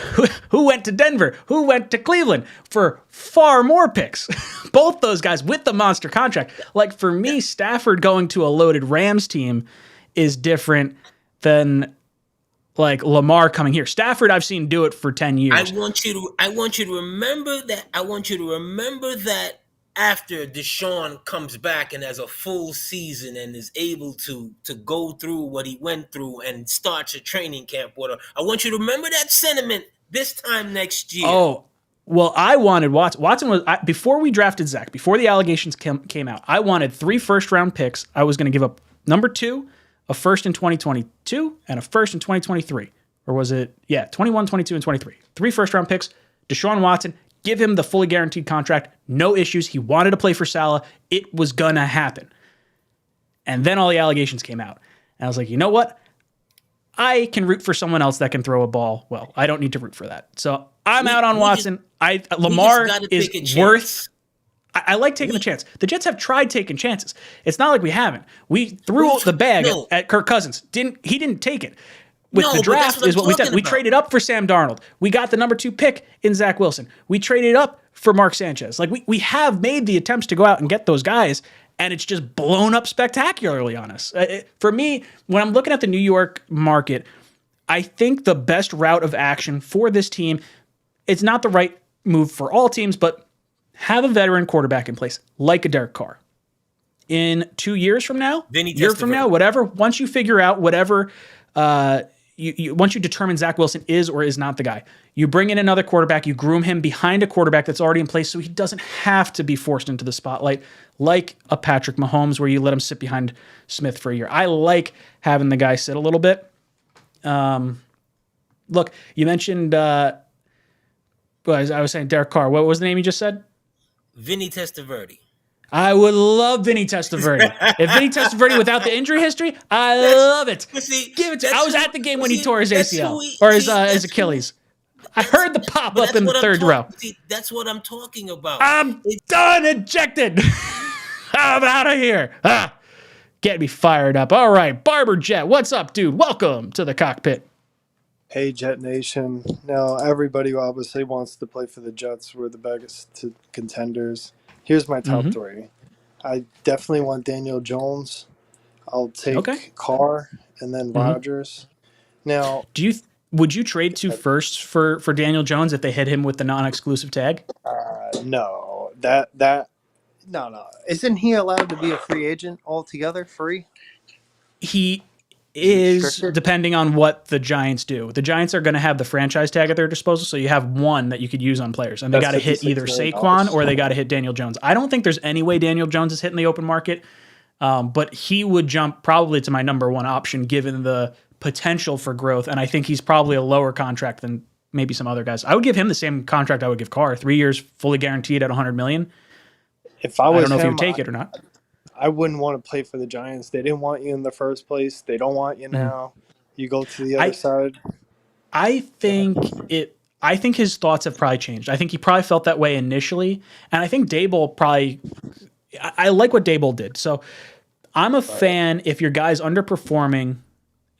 Who went to Denver? Who went to Cleveland for far more picks? Both those guys with the monster contract. Like for me, Stafford going to a loaded Rams team is different than like Lamar coming here. Stafford, I've seen do it for 10 years. I want you to remember that. I want you to remember that after Deshaun comes back and has a full season and is able to go through what he went through and starts a training camp with her. I want you to remember that sentiment this time next year. Oh, well, I wanted Watson. Watson was before we drafted Zach, before the allegations came out. I wanted 3 first-round picks. I was going to give up number 2, a first in 2022, and a first in 2023. Or was it? Yeah, 21, 22, and 23. 3 first-round picks. Deshaun Watson, give him the fully guaranteed contract. No issues. He wanted to play for Salah. It was going to happen. And then all the allegations came out. And I was like, you know what? I can root for someone else that can throw a ball. Well, I don't need to root for that. So I'm out on Watson. Lamar is worth. I like taking the chance. The Jets have tried taking chances. It's not like we haven't. We threw the bag at Kirk Cousins. He didn't take it. With the draft is what we did. We traded up for Sam Darnold. We got the number 2 pick in Zach Wilson. We traded up for Mark Sanchez. Like we have made the attempts to go out and get those guys, and it's just blown up spectacularly on us. For me, when I'm looking at the New York market, I think the best route of action for this team, it's not the right move for all teams, but have a veteran quarterback in place, like a Derek Carr. In 2 years from now, year from now, whatever, once you figure out whatever, once you determine Zach Wilson is or is not the guy, you bring in another quarterback, you groom him behind a quarterback that's already in place so he doesn't have to be forced into the spotlight like a Patrick Mahomes where you let him sit behind Smith for a year. I like having the guy sit a little bit. Look, you mentioned, I was saying Derek Carr. What was the name you just said? Vinny Testaverde. I would love Vinny Testaverde. If Vinny Testaverde without the injury history, I love it. Give it to. I was at the game when he tore his ACL or his Achilles. I heard the pop up in the third row. That's what I'm talking about. I'm done ejected. I'm out of here. Get me fired up. All right, Barber Jet, what's up, dude? Welcome to the cockpit. Hey, Jet Nation. Now, everybody obviously wants to play for the Jets. We're the biggest contenders. Here's my top 3. I definitely want Daniel Jones. I'll take Carr and then Rodgers. Now, would you trade 2 firsts for Daniel Jones if they hit him with the non-exclusive tag? No. No. Isn't he allowed to be a free agent altogether, free? He is, depending on what the Giants do. The Giants are going to have the franchise tag at their disposal, so you have one that you could use on players, and they got to hit either Saquon or they got to hit Daniel Jones. I don't think there's any way Daniel Jones is hitting the open market, but he would jump probably to my number 1 option given the potential for growth, and I think he's probably a lower contract than maybe some other guys. I would give him the same contract I would give Carr, 3 years, fully guaranteed at $100 million. If I was don't know him, if he would take it or not. I wouldn't want to play for the Giants. They didn't want you in the first place. They don't want you now. You go to the other side. I think his thoughts have probably changed. I think he probably felt that way initially, and I think Dable probably. I like what Dable did. So I'm a fan if your guy's underperforming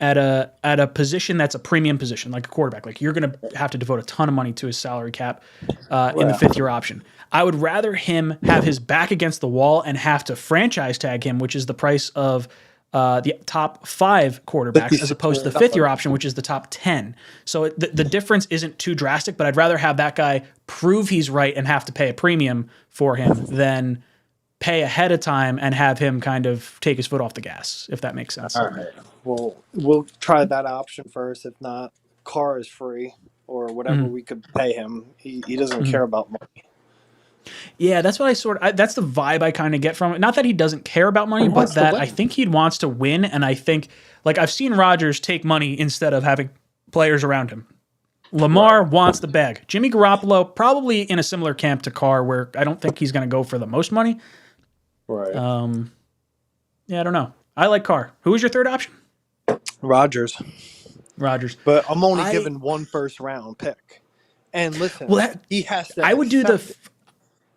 at a position that's a premium position, like a quarterback. Like you're going to have to devote a ton of money to his salary cap in the 5th year option. I would rather him have his back against the wall and have to franchise tag him, which is the price of the top 5 quarterbacks, as opposed to the 5th year option, which is the top 10. So the difference isn't too drastic, but I'd rather have that guy prove he's right and have to pay a premium for him than pay ahead of time and have him kind of take his foot off the gas, if that makes sense. All right. Well, we'll try that option first. If not, Carr is free or whatever we could pay him. He doesn't care about money. Yeah, that's what that's the vibe I kind of get from it. Not that he doesn't care about money, but that I think he wants to win. And I think, like, I've seen Rodgers take money instead of having players around him. Lamar wants the bag. Jimmy Garoppolo, probably in a similar camp to Carr, where I don't think he's going to go for the most money. Right. Yeah, I don't know. I like Carr. Who was your third option? Rodgers. But I'm only given one first round pick. And listen, he has to. I would do the.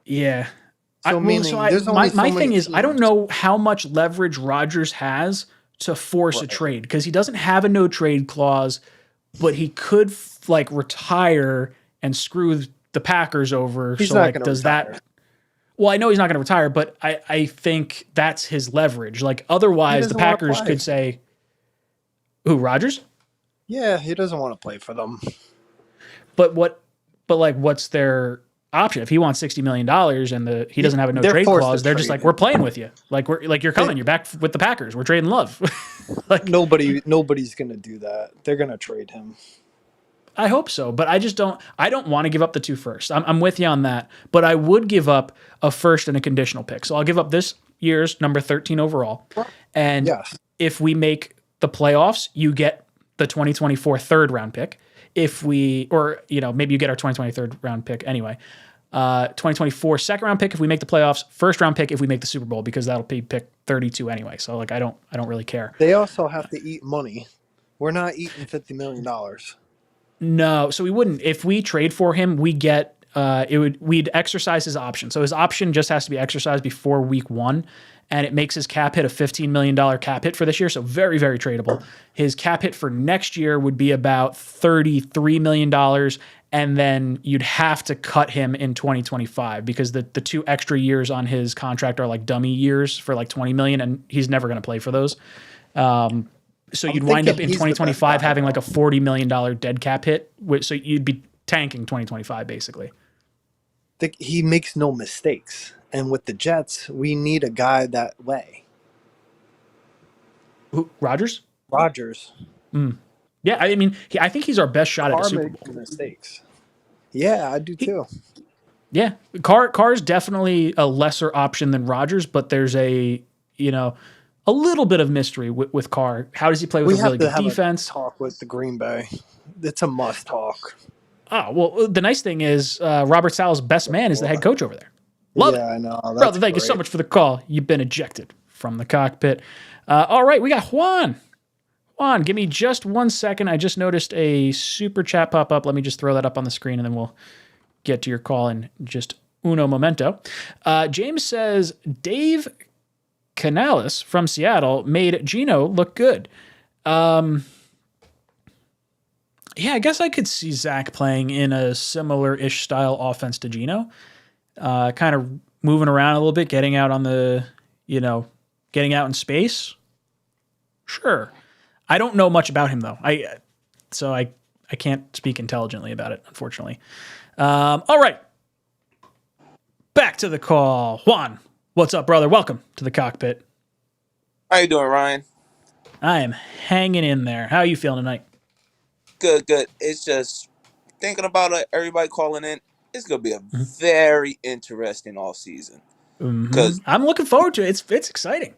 Yeah. So there's only my so thing many is, I don't teams. know how much leverage Rodgers has to force a trade because he doesn't have a no trade clause, but he could retire and screw the Packers over. He's so not like, gonna does retire. that? Well, I know he's not going to retire, but I think that's his leverage. Like otherwise, the doesn't wanna Packers play. could say, "Who, Rodgers?" Yeah, he doesn't want to play for them. But what's their option? If he wants $60 million and he doesn't have a no They're trade forced to clause, they're just trade like, him. we're playing with you. You're coming. You're back with the Packers. We're trading love. Nobody's gonna do that. They're gonna trade him. I hope so, but I don't want to give up the 2 firsts. I'm with you on that, but I would give up a first and a conditional pick. So I'll give up this year's number 13 overall. And if we make the playoffs, you get the 2024 third round pick. Maybe you get our 2020 third round pick anyway. 2024 second round pick if we make the playoffs, first round pick if we make the Super Bowl, because that'll be pick 32 anyway. So like I don't really care. They also have to eat money. We're not eating $50 million. No, so we wouldn't. If we trade for him, we get we'd exercise his option. So his option just has to be exercised before week 1, and it makes his cap hit a $15 million cap hit for this year. So very, very tradable. His cap hit for next year would be about $33 million, and then you'd have to cut him in 2025 because the 2 extra years on his contract are like dummy years for like $20 million, and he's never going to play for those. So you'd wind up in 2025 having like a $40 million dead cap hit. So you'd be tanking 2025 basically. He makes no mistakes. And with the Jets, we need a guy that way. Who, Rodgers? Rodgers. Yeah, I mean, I think he's our best shot at a Super Bowl. Mistakes. Yeah, I do too. Yeah, Carr's definitely a lesser option than Rodgers, but there's a little bit of mystery with Carr. How does he play with a really good defense? Talk with the Green Bay. It's a must talk. Oh, well, the nice thing is Robert Sala's best man is the head coach over there. Love it. I know. Brother, thank you so much for the call. You've been ejected from the cockpit. All right, we got Juan. Juan, give me just 1 second. I just noticed a super chat pop up. Let me just throw that up on the screen, and then we'll get to your call in just uno momento. James says, Dave Canales from Seattle made Geno look good. Yeah, I guess I could see Zach playing in a similar-ish style offense to Geno. Kind of moving around a little bit, getting out in space. Sure. I don't know much about him, though. So I can't speak intelligently about it, unfortunately. All right. Back to the call. Juan, what's up, brother? Welcome to the cockpit. How you doing, Ryan? I am hanging in there. How are you feeling tonight? Good. It's just thinking about everybody calling in. It's going to be a very interesting offseason. Because I'm looking forward to it. It's exciting.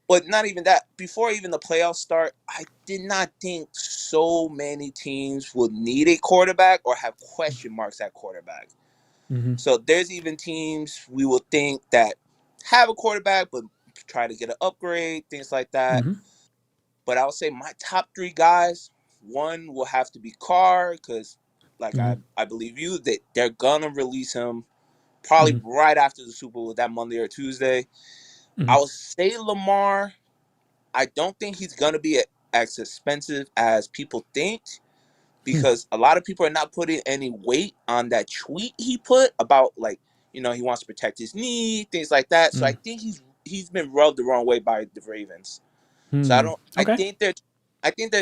But not even that. Before even the playoffs start, I did not think so many teams would need a quarterback or have question marks at quarterback. So there's even teams we will think that have a quarterback but try to get an upgrade, things like that. But I would say my top 3 guys, one will have to be Carr because, I believe you, that they're going to release him probably right after the Super Bowl, that Monday or Tuesday. I would say Lamar. I don't think he's going to be as expensive as people think because a lot of people are not putting any weight on that tweet he put about, he wants to protect his knee, things like that. So I think he's been rubbed the wrong way by the Ravens. So I think they're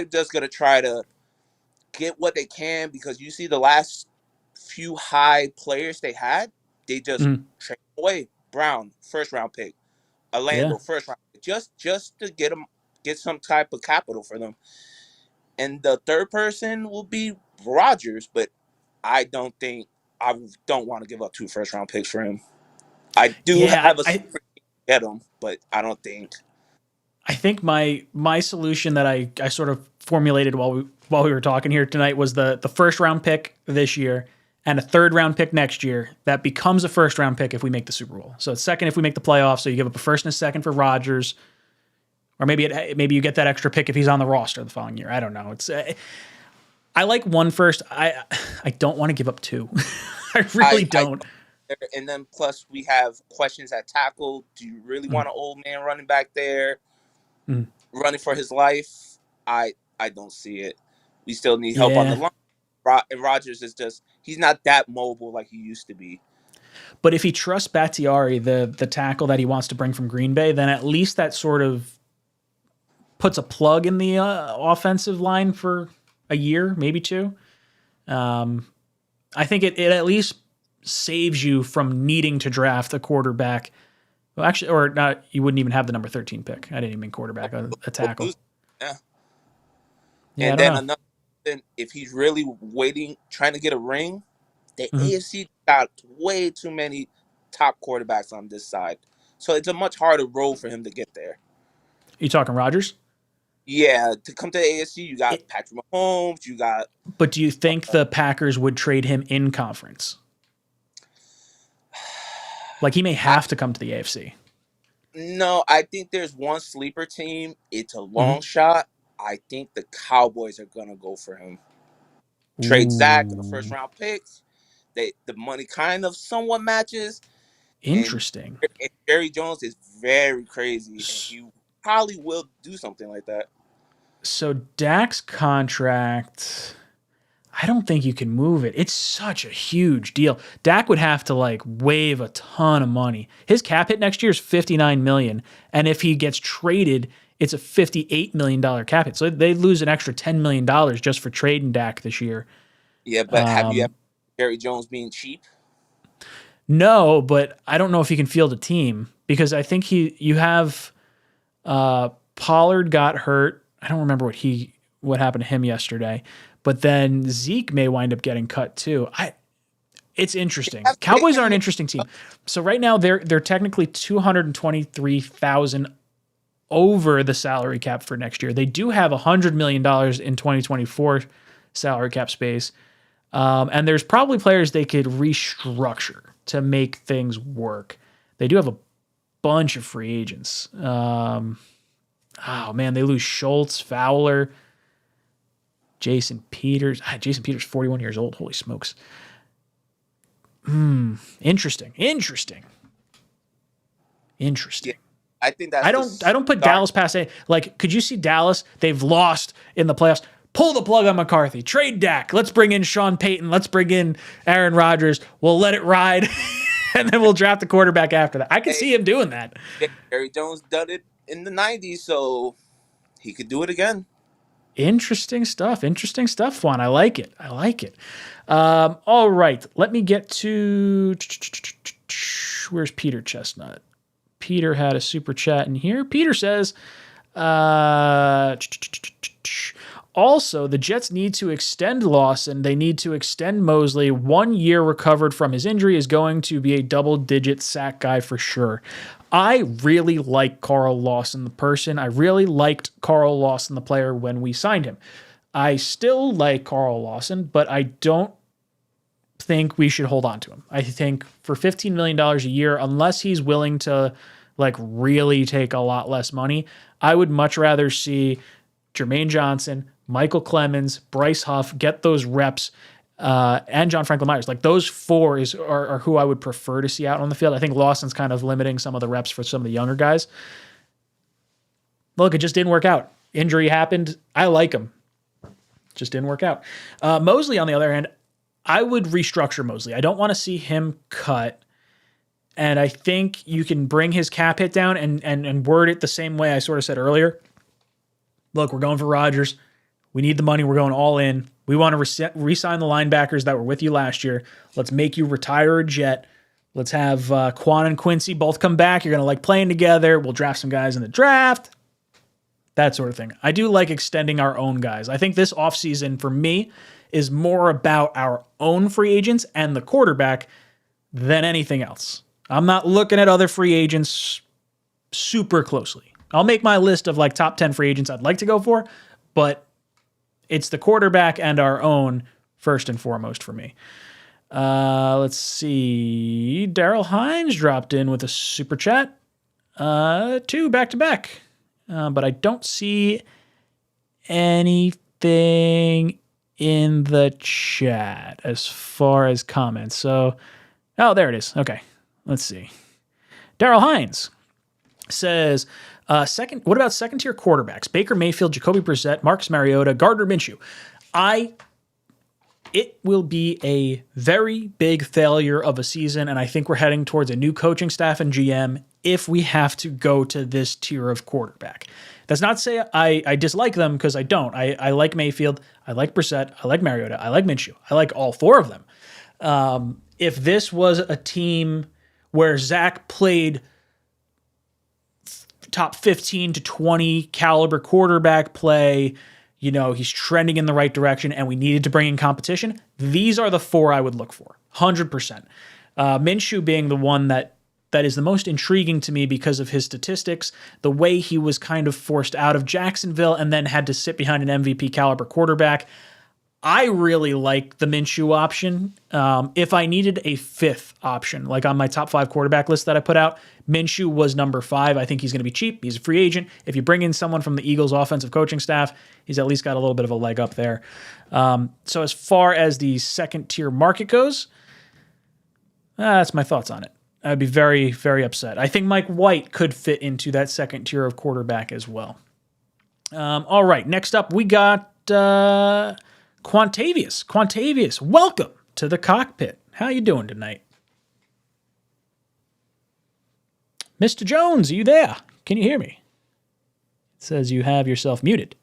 just going to try to get what they can because you see the last few high players they had, they just trade away. Brown, first round pick. Orlando, first round pick. Just to get some type of capital for them. And the third person will be Rodgers, but I don't want to give up 2 first round picks for him. I do have a super team to get him, but I don't think. I think my solution that I sort of formulated while we were talking here tonight was the first round pick this year and a third round pick next year that becomes a first round pick if we make the Super Bowl. So it's second if we make the playoffs. So you give up a first and a second for Rodgers. Or maybe you get that extra pick if he's on the roster the following year. I don't know. It's I like one first. I don't want to give up two. I really don't. And then plus we have questions at tackle. Do you really want an old man running back there, running for his life? I don't see it. We still need help on the line. And Rodgers is he's not that mobile like he used to be. But if he trusts Bakhtiari, the tackle that he wants to bring from Green Bay, then at least that sort of puts a plug in the offensive line for a year, maybe two. I think it at least saves you from needing to draft a quarterback. Well, actually, or not, you wouldn't even have the number 13 pick. I didn't even mean quarterback, a tackle. Yeah. Yeah, and then another thing, if he's really trying to get a ring, the AFC got way too many top quarterbacks on this side. So it's a much harder road for him to get there. You talking Rodgers? Yeah, to come to the AFC, you got Patrick Mahomes, you got... But do you think the Packers would trade him in conference? Like, he may have to come to the AFC. No, I think there's one sleeper team. It's a long shot. I think the Cowboys are going to go for him. Trade Zach in the first-round picks. The money kind of somewhat matches. Interesting. And Jerry Jones is very crazy, and he probably will do something like that. So Dak's contract, I don't think you can move it. It's such a huge deal. Dak would have to like waive a ton of money. His cap hit next year is $59 million, and if he gets traded, it's a $58 million cap hit. So they lose an extra $10 million just for trading Dak this year. Yeah, but have you ever Jerry Jones being cheap? No, but I don't know if he can field a team because I think you have Pollard got hurt. I don't remember what happened to him yesterday, but then Zeke may wind up getting cut too. It's interesting. Cowboys are an interesting team. So right now they're technically $223,000 over the salary cap for next year. They do have $100 million in 2024 salary cap space. And there's probably players they could restructure to make things work. They do have a bunch of free agents. Oh, man, they lose Schultz, Fowler, Jason Peters. Jason Peters, 41 years old. Holy smokes. Interesting. Yeah, I think that's... I don't put Dallas past a... Like, could you see Dallas? They've lost in the playoffs. Pull the plug on McCarthy. Trade Dak. Let's bring in Sean Payton. Let's bring in Aaron Rodgers. We'll let it ride, and then we'll draft the quarterback after that. I can see him doing that. Jerry Jones done it in the 90s, so he could do it again. Interesting stuff, Juan. I like it. All right, let me get to... Where's Peter Chestnut? Peter had a super chat in here. Peter says... Also, the Jets need to extend Lawson. They need to extend Mosley. 1 year recovered from his injury is going to be a double-digit sack guy for sure. I really like Carl Lawson, the person. I really liked Carl Lawson, the player, when we signed him. I still like Carl Lawson, but I don't think we should hold on to him. I think for $15 million a year, unless he's willing to like really take a lot less money, I would much rather see Jermaine Johnson, Michael Clemens, Bryce Huff get those reps, and John Franklin Myers. Like those four are who I would prefer to see out on the field. I think Lawson's kind of limiting some of the reps for some of the younger guys. Look, it just didn't work out. Injury happened. I like him. Just didn't work out. Mosley, on the other hand, I would restructure Mosley. I don't want to see him cut. And I think you can bring his cap hit down and word it the same way I sort of said earlier. Look, we're going for Rodgers. We need the money. We're going all in. We want to re-sign the linebackers that were with you last year. Let's make you retire a Jet. Let's have Quan and Quincy both come back. You're going to like playing together. We'll draft some guys in the draft. That sort of thing. I do like extending our own guys. I think this offseason for me is more about our own free agents and the quarterback than anything else. I'm not looking at other free agents super closely. I'll make my list of like top 10 free agents I'd like to go for, but it's the quarterback and our own first and foremost for me. Let's see. Daryl Hines dropped in with a super chat. 2 back-to-back. but I don't see anything in the chat as far as comments. So, oh, there it is. Okay, let's see. Daryl Hines says, what about second-tier quarterbacks? Baker Mayfield, Jacoby Brissett, Marcus Mariota, Gardner Minshew. It will be a very big failure of a season, and I think we're heading towards a new coaching staff and GM if we have to go to this tier of quarterback. That's not to say I dislike them, because I don't. I like Mayfield. I like Brissett. I like Mariota. I like Minshew. I like all four of them. If this was a team where Zach played top 15 to 20 caliber quarterback play, he's trending in the right direction, and we needed to bring in competition, these are the four I would look for, 100%. Minshew being the one that is the most intriguing to me because of his statistics, the way he was kind of forced out of Jacksonville and then had to sit behind an MVP caliber quarterback. I really like the Minshew option. If I needed a fifth option, like on my top 5 quarterback list that I put out, Minshew was number 5. I think he's going to be cheap. He's a free agent. If you bring in someone from the Eagles offensive coaching staff, he's at least got a little bit of a leg up there. So as far as the second tier market goes, that's my thoughts on it. I'd be very, very upset. I think Mike White could fit into that second tier of quarterback as well. All right, next up we got Quantavious. Quantavious, welcome to the Cockpit. How you doing tonight? Mr. Jones, are you there? Can you hear me? It says you have yourself muted.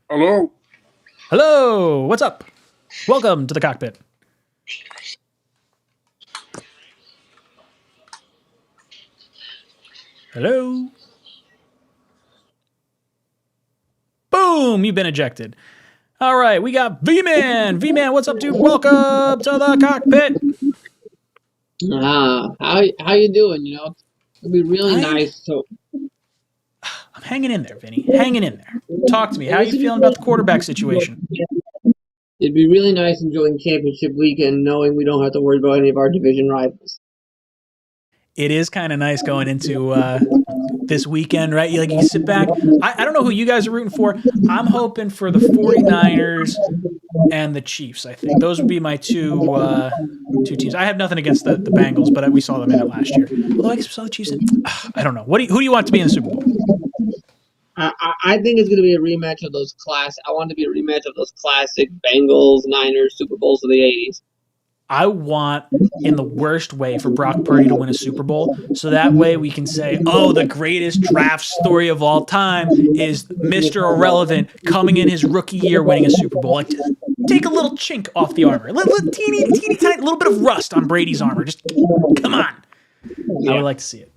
Hello. Hello, what's up? Welcome to the Cockpit. Hello? Boom, you've been ejected. All right, we got V-Man. V-Man, what's up, dude? Welcome to the Cockpit. How you doing? It'd be really nice. So I'm hanging in there, Vinny. Hanging in there. Talk to me. How are you feeling about the quarterback situation? It'd be really nice enjoying championship weekend, knowing we don't have to worry about any of our division rivals. It is kind of nice going into this weekend, right? You can sit back. I don't know who you guys are rooting for. I'm hoping for the 49ers and the Chiefs, I think. Those would be my two teams. I have nothing against the Bengals, but we saw them in it last year. Although I guess we saw the Chiefs in, I don't know. Who do you want to be in the Super Bowl? I think it's going to be a rematch of those I want to be a rematch of those classic Bengals, Niners, Super Bowls of the 80s. I want, in the worst way, for Brock Purdy to win a Super Bowl, so that way we can say, oh, the greatest draft story of all time is Mr. Irrelevant coming in his rookie year winning a Super Bowl. Like, just take a little chink off the armor. Teeny tiny, little bit of rust on Brady's armor. Just, come on. Yeah. I would like to see it.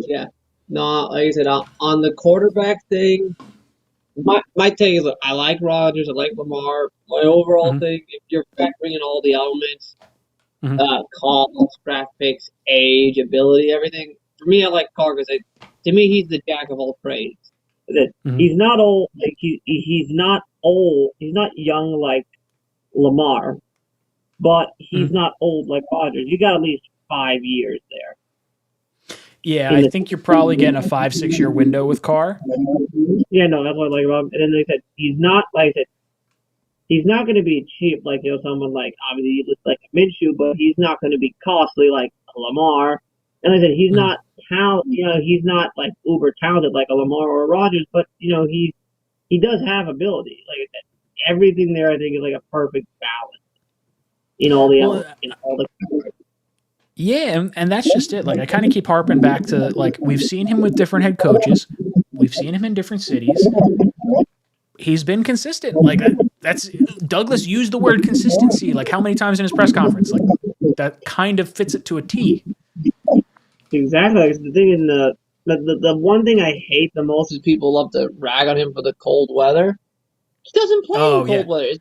Yeah. No, like I said, on the quarterback thing, my take is, look, I like Rodgers, I like Lamar. My overall thing, if you're factoring in all the elements, calls, draft picks, age, ability, everything, for me, I like Carr because to me, he's the jack of all trades. He's not old. Like he's not old. He's not young like Lamar, but he's not old like Rodgers. You got at least 5 years there. Yeah, I think you're probably getting a 5-6 year window with Carr. Yeah, no, that's what I like about him. And then they said he's not going to be cheap like someone like, obviously he looks like a Minshew, but he's not going to be costly like Lamar. And I said he's not he's not like uber talented like a Lamar or a Rodgers, but he does have ability. Like I said, everything there I think is like a perfect balance. All the Yeah, and that's just it. Like, I kind of keep harping back to, like, we've seen him with different head coaches. We've seen him in different cities. He's been consistent. Like, that's Douglas used the word consistency, like, how many times in his press conference? Like, that kind of fits it to a T. Exactly. The thing in the one thing I hate the most is people love to rag on him for the cold weather. He doesn't play in cold weather.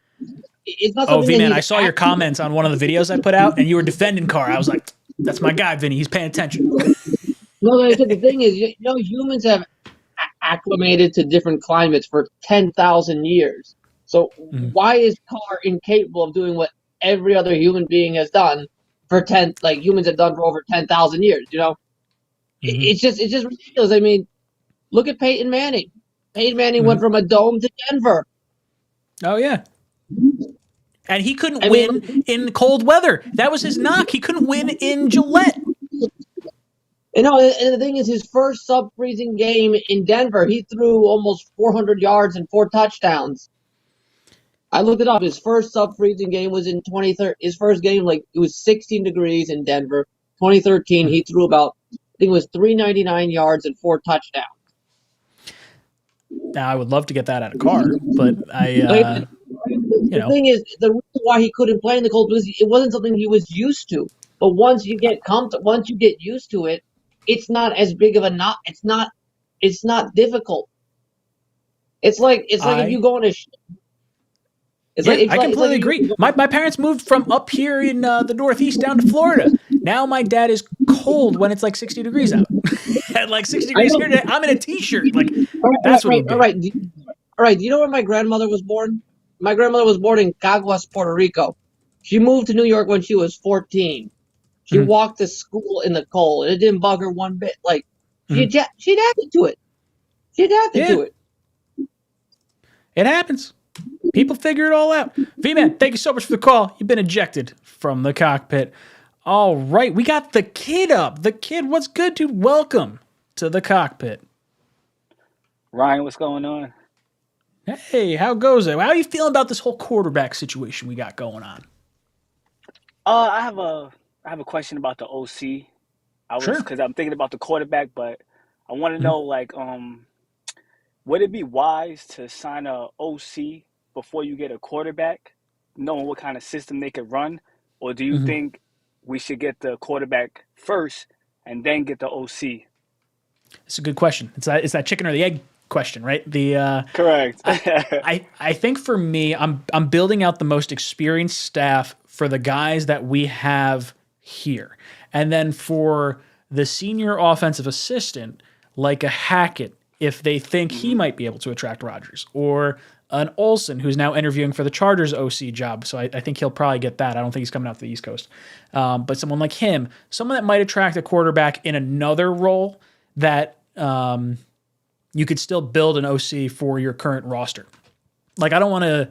It's not something V-Man, I saw your comments on one of the videos I put out, and you were defending Carr. I was like, that's my guy, Vinny. He's paying attention. No, like I said, the thing is, humans have acclimated to different climates for 10,000 years. So why is Carr incapable of doing what every other human being has done humans have done for over 10,000 years? It's just ridiculous. I mean, Look at Peyton Manning. Peyton Manning went from a dome to Denver. Oh, yeah. And he couldn't win in cold weather. That was his knock. He couldn't win in Gillette. And the thing is, his first sub-freezing game in Denver, he threw almost 400 yards and 4 touchdowns. I looked it up. His first sub-freezing game was in 2013. His first game, it was 16 degrees in Denver. 2013, he threw about, I think it was 399 yards and 4 touchdowns. Now, I would love to get that out of Carr, but The thing is, the reason why he couldn't play in the cold was it wasn't something he was used to. But once you get used to it, it's not as big of a knot. It's not difficult. It's like if you go on a. I completely agree. My parents moved from up here in the Northeast down to Florida. Now my dad is cold when it's like 60 degrees out. At like 60 degrees here today, I'm in a T-shirt. Like that's what. All right. Do you know where my grandmother was born? My grandmother was born in Caguas, Puerto Rico. She moved to New York when she was 14. She walked to school in the cold. It didn't bug her one bit. She adapted to it. She adapted to it. It happens. People figure it all out. V-Man, thank you so much for the call. You've been ejected from the cockpit. All right, we got the kid up. The kid, what's good, dude? Welcome to the cockpit. Ryan, what's going on? Hey, how goes it? How are you feeling about this whole quarterback situation we got going on? I have a question about the OC. Because I'm thinking about the quarterback, but I want to know would it be wise to sign a OC before you get a quarterback, knowing what kind of system they could run, or do you think we should get the quarterback first and then get the OC? It's a good question. It's that chicken or the egg question, right? Correct. I think for me, I'm building out the most experienced staff for the guys that we have here, and then for the senior offensive assistant, like a Hackett, if they think he might be able to attract Rodgers, or an Olsen who's now interviewing for the Chargers OC job. So I think he'll probably get that. I don't think he's coming out to the East Coast. But someone like him, someone that might attract a quarterback in another role that you could still build an OC for your current roster. Like, I don't want to,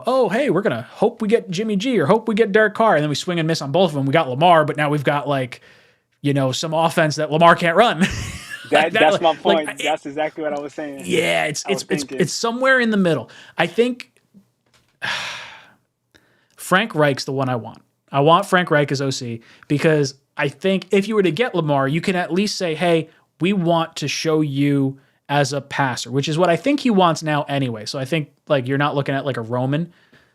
oh, hey, we're going to hope we get Jimmy G or hope we get Derek Carr, and then we swing and miss on both of them. We got Lamar, but now we've got some offense that Lamar can't run. That's my point. That's exactly what I was saying. Yeah, it's somewhere in the middle. I think Frank Reich's the one I want. I want Frank Reich as OC because I think if you were to get Lamar, you can at least say, hey, we want to show you as a passer, which is what I think he wants now anyway. So I think you're not looking at a Roman.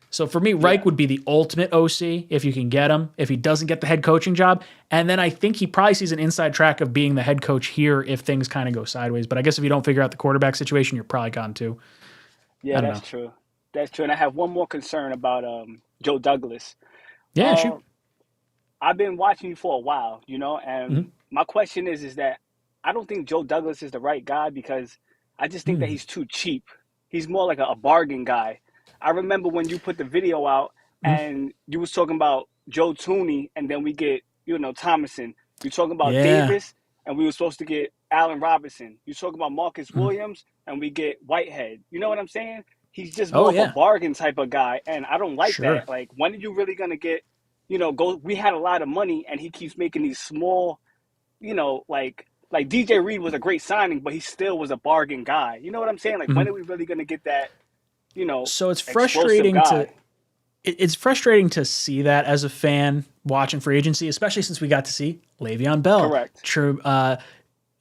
So for me, Reich would be the ultimate OC if you can get him, if he doesn't get the head coaching job. And then I think he probably sees an inside track of being the head coach here if things kind of go sideways. But I guess if you don't figure out the quarterback situation, you're probably gone too. Yeah, that's true. That's true. And I have one more concern about Joe Douglas. Yeah, shoot. I've been watching you for a while, and my question is that I don't think Joe Douglas is the right guy because I just think that he's too cheap. He's more like a bargain guy. I remember when you put the video out and you was talking about Joe Tooney, and then we get, Thomason. You talking about Davis, and we were supposed to get Allen Robinson. You talking about Marcus Williams, and we get Whitehead. You know what I'm saying? He's just more of a bargain type of guy, and I don't like that. Like, when are you really going to get, we had a lot of money, and he keeps making these small, like DJ Reed was a great signing, but he still was a bargain guy. You know what I'm saying? Like, when are we really going to get that, So it's frustrating it's frustrating to see that as a fan watching free agency, especially since we got to see Le'Veon Bell,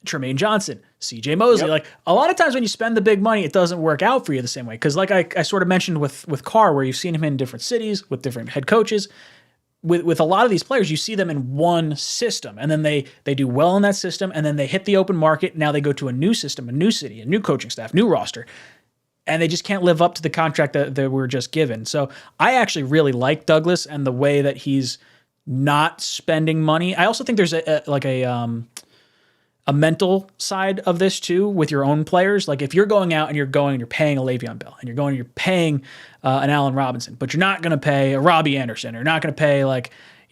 Tremaine Johnson, CJ Mosley. Like, a lot of times when you spend the big money, it doesn't work out for you the same way. Because I sort of mentioned with Carr, where you've seen him in different cities with different head coaches. With a lot of these players, you see them in one system, and then they do well in that system, and then they hit the open market. Now they go to a new system, a new city, a new coaching staff, new roster, and they just can't live up to the contract that they were just given. So I actually really like Douglas and the way that he's not spending money. I also think there's a mental side of this too with your own players. Like, if you're going out and you're paying a Le'Veon Bell, and you're paying an Allen Robinson, but you're not going to pay a Robbie Anderson, or not going to pay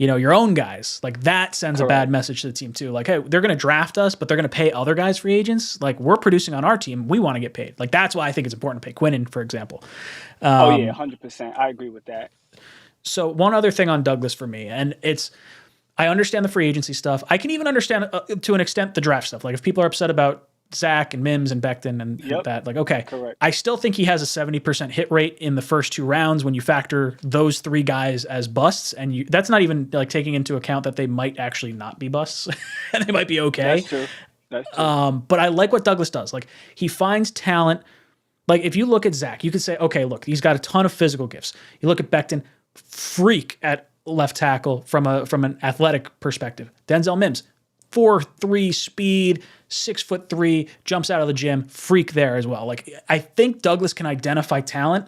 your own guys. Like that sends a bad Correct. message to the team too. Like, hey, they're going to draft us, but they're going to pay other guys free agents. Like we're producing on our team. We want to get paid. Like that's why I think it's important to pay Quinnen, for example. Oh yeah, 100%. I agree with that. So one other thing on Douglas for me, and I understand the free agency stuff. I can even understand to an extent the draft stuff. Like if people are upset about Zach and Mims and Becton and that, like, okay, correct. I still think he has a 70% hit rate in the first 2 rounds when you factor those 3 guys as busts. And that's not even like taking into account that they might actually not be busts and they might be okay. That's true. That's true. But I like what Douglas does. Like he finds talent. Like if you look at Zach, you could say, okay, look, he's got a ton of physical gifts. You look at Becton, freak at left tackle from an athletic perspective. Denzel Mims, 4.3 speed, 6'3", jumps out of the gym, freak there as well. Like I think Douglas can identify talent,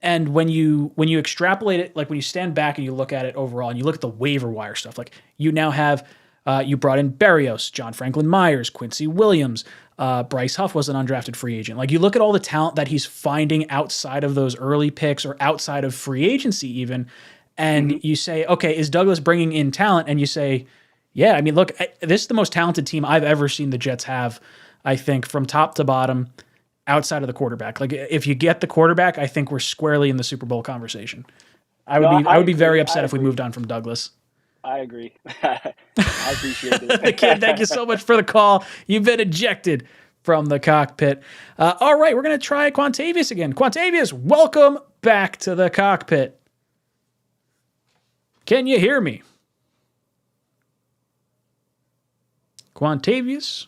and when you extrapolate it, like when you stand back and you look at it overall, and you look at the waiver wire stuff, like you now have you brought in Berrios, John Franklin Myers, Quincy Williams, Bryce Huff was an undrafted free agent. Like you look at all the talent that he's finding outside of those early picks or outside of free agency even, and you say, okay, is Douglas bringing in talent? And you say, yeah, I mean, look, this is the most talented team I've ever seen the Jets have, I think, from top to bottom, outside of the quarterback. Like, if you get the quarterback, I think we're squarely in the Super Bowl conversation. I would be very upset if we moved on from Douglas. I agree. I appreciate it. Kid, thank you so much for the call. You've been ejected from the cockpit. All right, we're going to try Quantavius again. Quantavius, welcome back to the cockpit. Can you hear me? Quantavius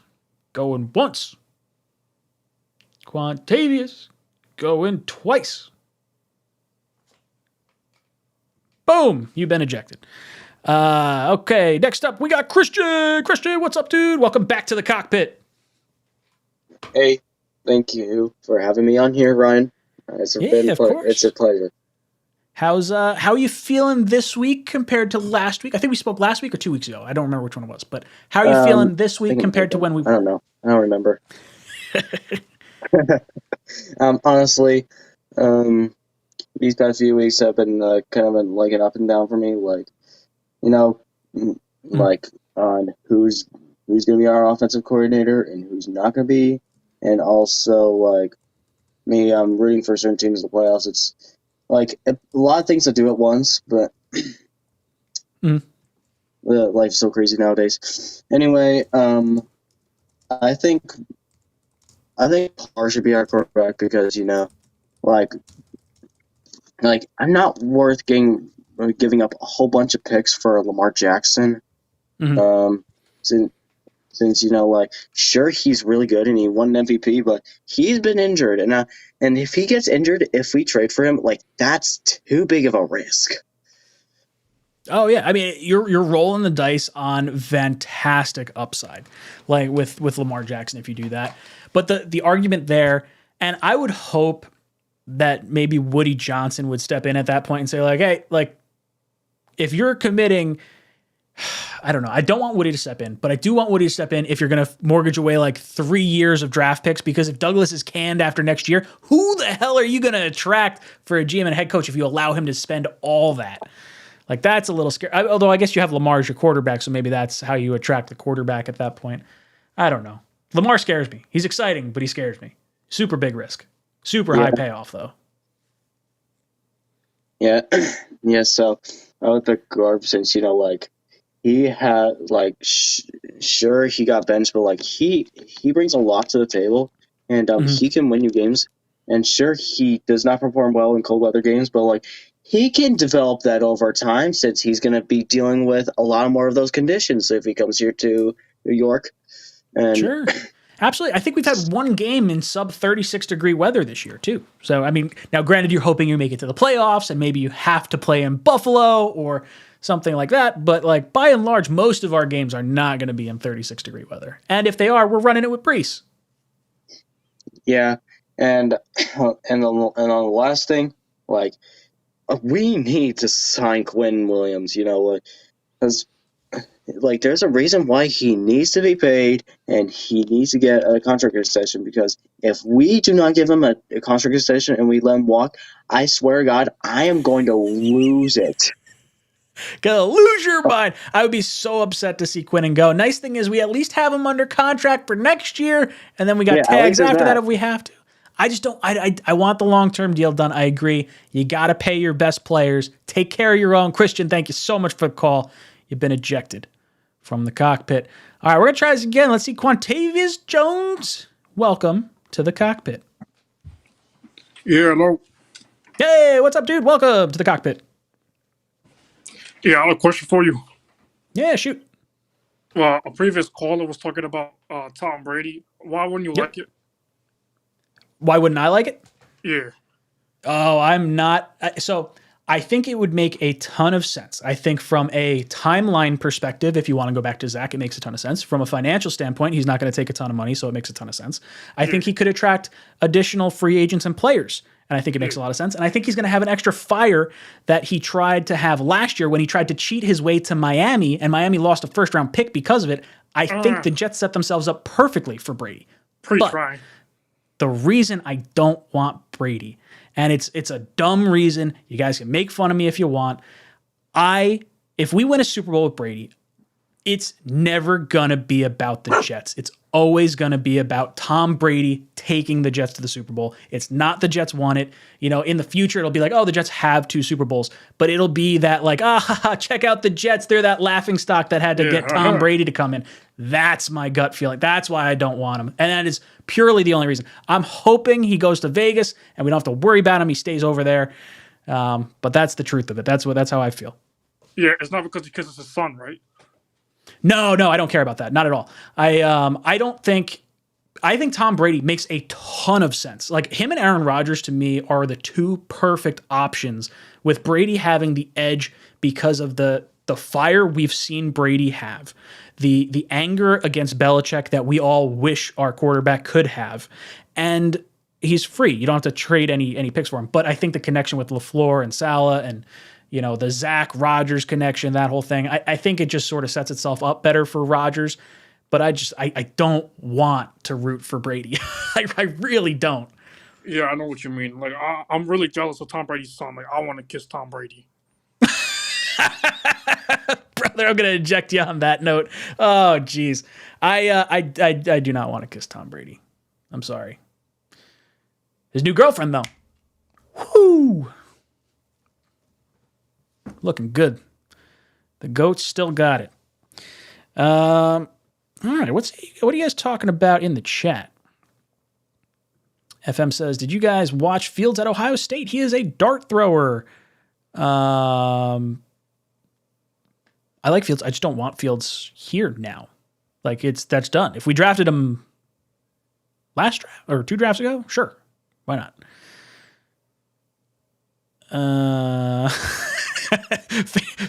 going once. Quantavius going twice. Boom, you've been ejected. Okay, next up we got Christian. Christian, what's up, dude? Welcome back to the cockpit. Hey, thank you for having me on here, Ryan. It's a pleasure. How are you feeling this week compared to last week? I think we spoke last week or 2 weeks ago. I don't remember which one it was, but how are you feeling this week compared to when we? I don't know. I don't remember. Honestly, these past few weeks have been kind of like an up and down for me. Like, like on who's going to be our offensive coordinator and who's not going to be, and also like me, I'm rooting for certain teams in the playoffs. It's like a lot of things to do at once, but life's so crazy nowadays. Anyway, I think Carr should be our quarterback because like I'm not worth giving up a whole bunch of picks for Lamar Jackson. Since like sure he's really good and he won an MVP, but he's been injured and if he gets injured, if we trade for him, like that's too big of a risk. Oh yeah, I mean you're rolling the dice on fantastic upside, like with Lamar Jackson if you do that. But the argument there, and I would hope that maybe Woody Johnson would step in at that point and say like, hey, like if you're committing. I don't know. I don't want Woody to step in, but I do want Woody to step in if you're going to mortgage away like 3 years of draft picks, because if Douglas is canned after next year, who the hell are you going to attract for a GM and head coach if you allow him to spend all that? Like that's a little scary. Although I guess you have Lamar as your quarterback, so maybe that's how you attract the quarterback at that point. I don't know. Lamar scares me. He's exciting, but he scares me. Super big risk. Super high payoff though. Yeah. Yeah. So I would think Garb, since like he had like sure he got benched, but like he brings a lot to the table, and he can win you games. And sure he does not perform well in cold weather games, but like he can develop that over time since he's going to be dealing with a lot more of those conditions if he comes here to New York. And sure. Absolutely. I think we've had one game in sub 36-degree weather this year, too. So, I mean, now granted, you're hoping you make it to the playoffs and maybe you have to play in Buffalo or something like that. But, like, by and large, most of our games are not going to be in 36-degree weather. And if they are, we're running it with Brees. Yeah. And on the last thing, like, we need to sign Quinn Williams, because like there's a reason why he needs to be paid and he needs to get a contract extension, because if we do not give him a contract extension and we let him walk, I swear to God, I am going to lose it. Gonna lose your mind. I would be so upset to see Quinnen go. Nice thing is we at least have him under contract for next year, and then we got tags after that if we have to. I just don't. I want the long-term deal done. I agree. You got to pay your best players. Take care of your own. Christian, thank you so much for the call. You've been ejected from the cockpit. All right, we're going to try this again. Let's see. Quantavious Jones, welcome to the cockpit. Yeah, hello. Hey, what's up, dude? Welcome to the cockpit. Yeah, I have a question for you. Yeah, shoot. Well, a previous caller was talking about Tom Brady. Why wouldn't you like it? Why wouldn't I like it? Yeah. Oh, I'm not. So I think it would make a ton of sense. I think from a timeline perspective, if you want to go back to Zach, it makes a ton of sense. From a financial standpoint, he's not going to take a ton of money, so it makes a ton of sense. I think he could attract additional free agents and players, and I think it makes a lot of sense. And I think he's going to have an extra fire that he tried to have last year when he tried to cheat his way to Miami, and Miami lost a first-round pick because of it. I think the Jets set themselves up perfectly for Brady. Pre-try. The reason I don't want Brady, and it's a dumb reason, you guys can make fun of me if you want. If we win a Super Bowl with Brady, it's never going to be about the Jets. It's always going to be about Tom Brady taking the Jets to the Super Bowl. It's not the Jets won it. You know, in the future, it'll be like, oh, the Jets have 2 Super Bowls. But it'll be that like, check out the Jets. They're that laughing stock that had to get Tom Brady to come in. That's my gut feeling. That's why I don't want him. And that is purely the only reason. I'm hoping he goes to Vegas and we don't have to worry about him. He stays over there. But that's the truth of it. That's how I feel. Yeah, it's not because it's his son, right? No, I don't care about that. Not at all. I think Tom Brady makes a ton of sense. Like him and Aaron Rodgers to me are the 2 perfect options, with Brady having the edge because of the fire we've seen Brady have, the anger against Belichick that we all wish our quarterback could have, and he's free. You don't have to trade any picks for him. But I think the connection with LaFleur and Saleh and the Zach Rodgers connection, that whole thing, I think it just sort of sets itself up better for Rodgers. But I don't want to root for Brady. I really don't. Yeah, I know what you mean. Like, I'm really jealous of Tom Brady's son. Like, I want to kiss Tom Brady. Brother, I'm going to eject you on that note. Oh, geez. I do not want to kiss Tom Brady. I'm sorry. His new girlfriend, though. Whoo! Looking good. The GOAT's still got it. All right, what are you guys talking about in the chat? FM says, did you guys watch Fields at Ohio State? He is a dart thrower. I like Fields. I just don't want Fields here now. Like, that's done. If we drafted him last draft or 2 drafts ago, sure. Why not?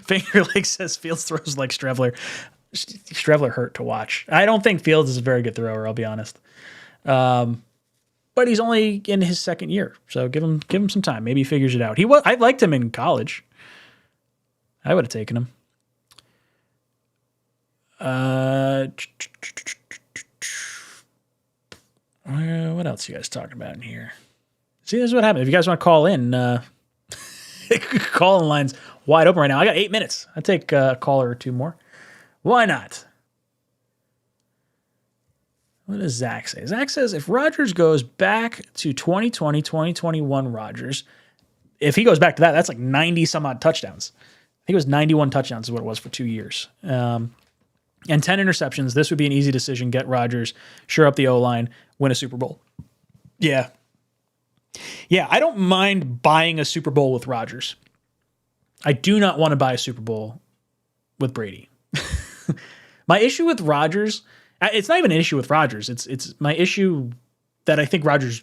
Finger Lake says Fields throws like Strevler. Strevler hurt to watch. I don't think Fields is a very good thrower, I'll be honest. But he's only in his 2nd year, so give him some time. Maybe he figures it out. I liked him in college. I would have taken him. What else are you guys talking about in here? See, this is what happens. If you guys want to call in, call-in line's wide open right now. I got 8 minutes. I'll take a caller or 2 more. Why not? What does Zach say? Zach says if Rodgers goes back to 2020, 2021 Rodgers, if he goes back to that, that's like 90 some odd touchdowns. I think it was 91 touchdowns is what it was for 2 years. And 10 interceptions. This would be an easy decision. Get Rodgers, shore up the O-line, win a Super Bowl. Yeah. Yeah, I don't mind buying a Super Bowl with Rodgers. I do not want to buy a Super Bowl with Brady. My issue with Rodgers, it's not even an issue with Rodgers. It's my issue that I think Rodgers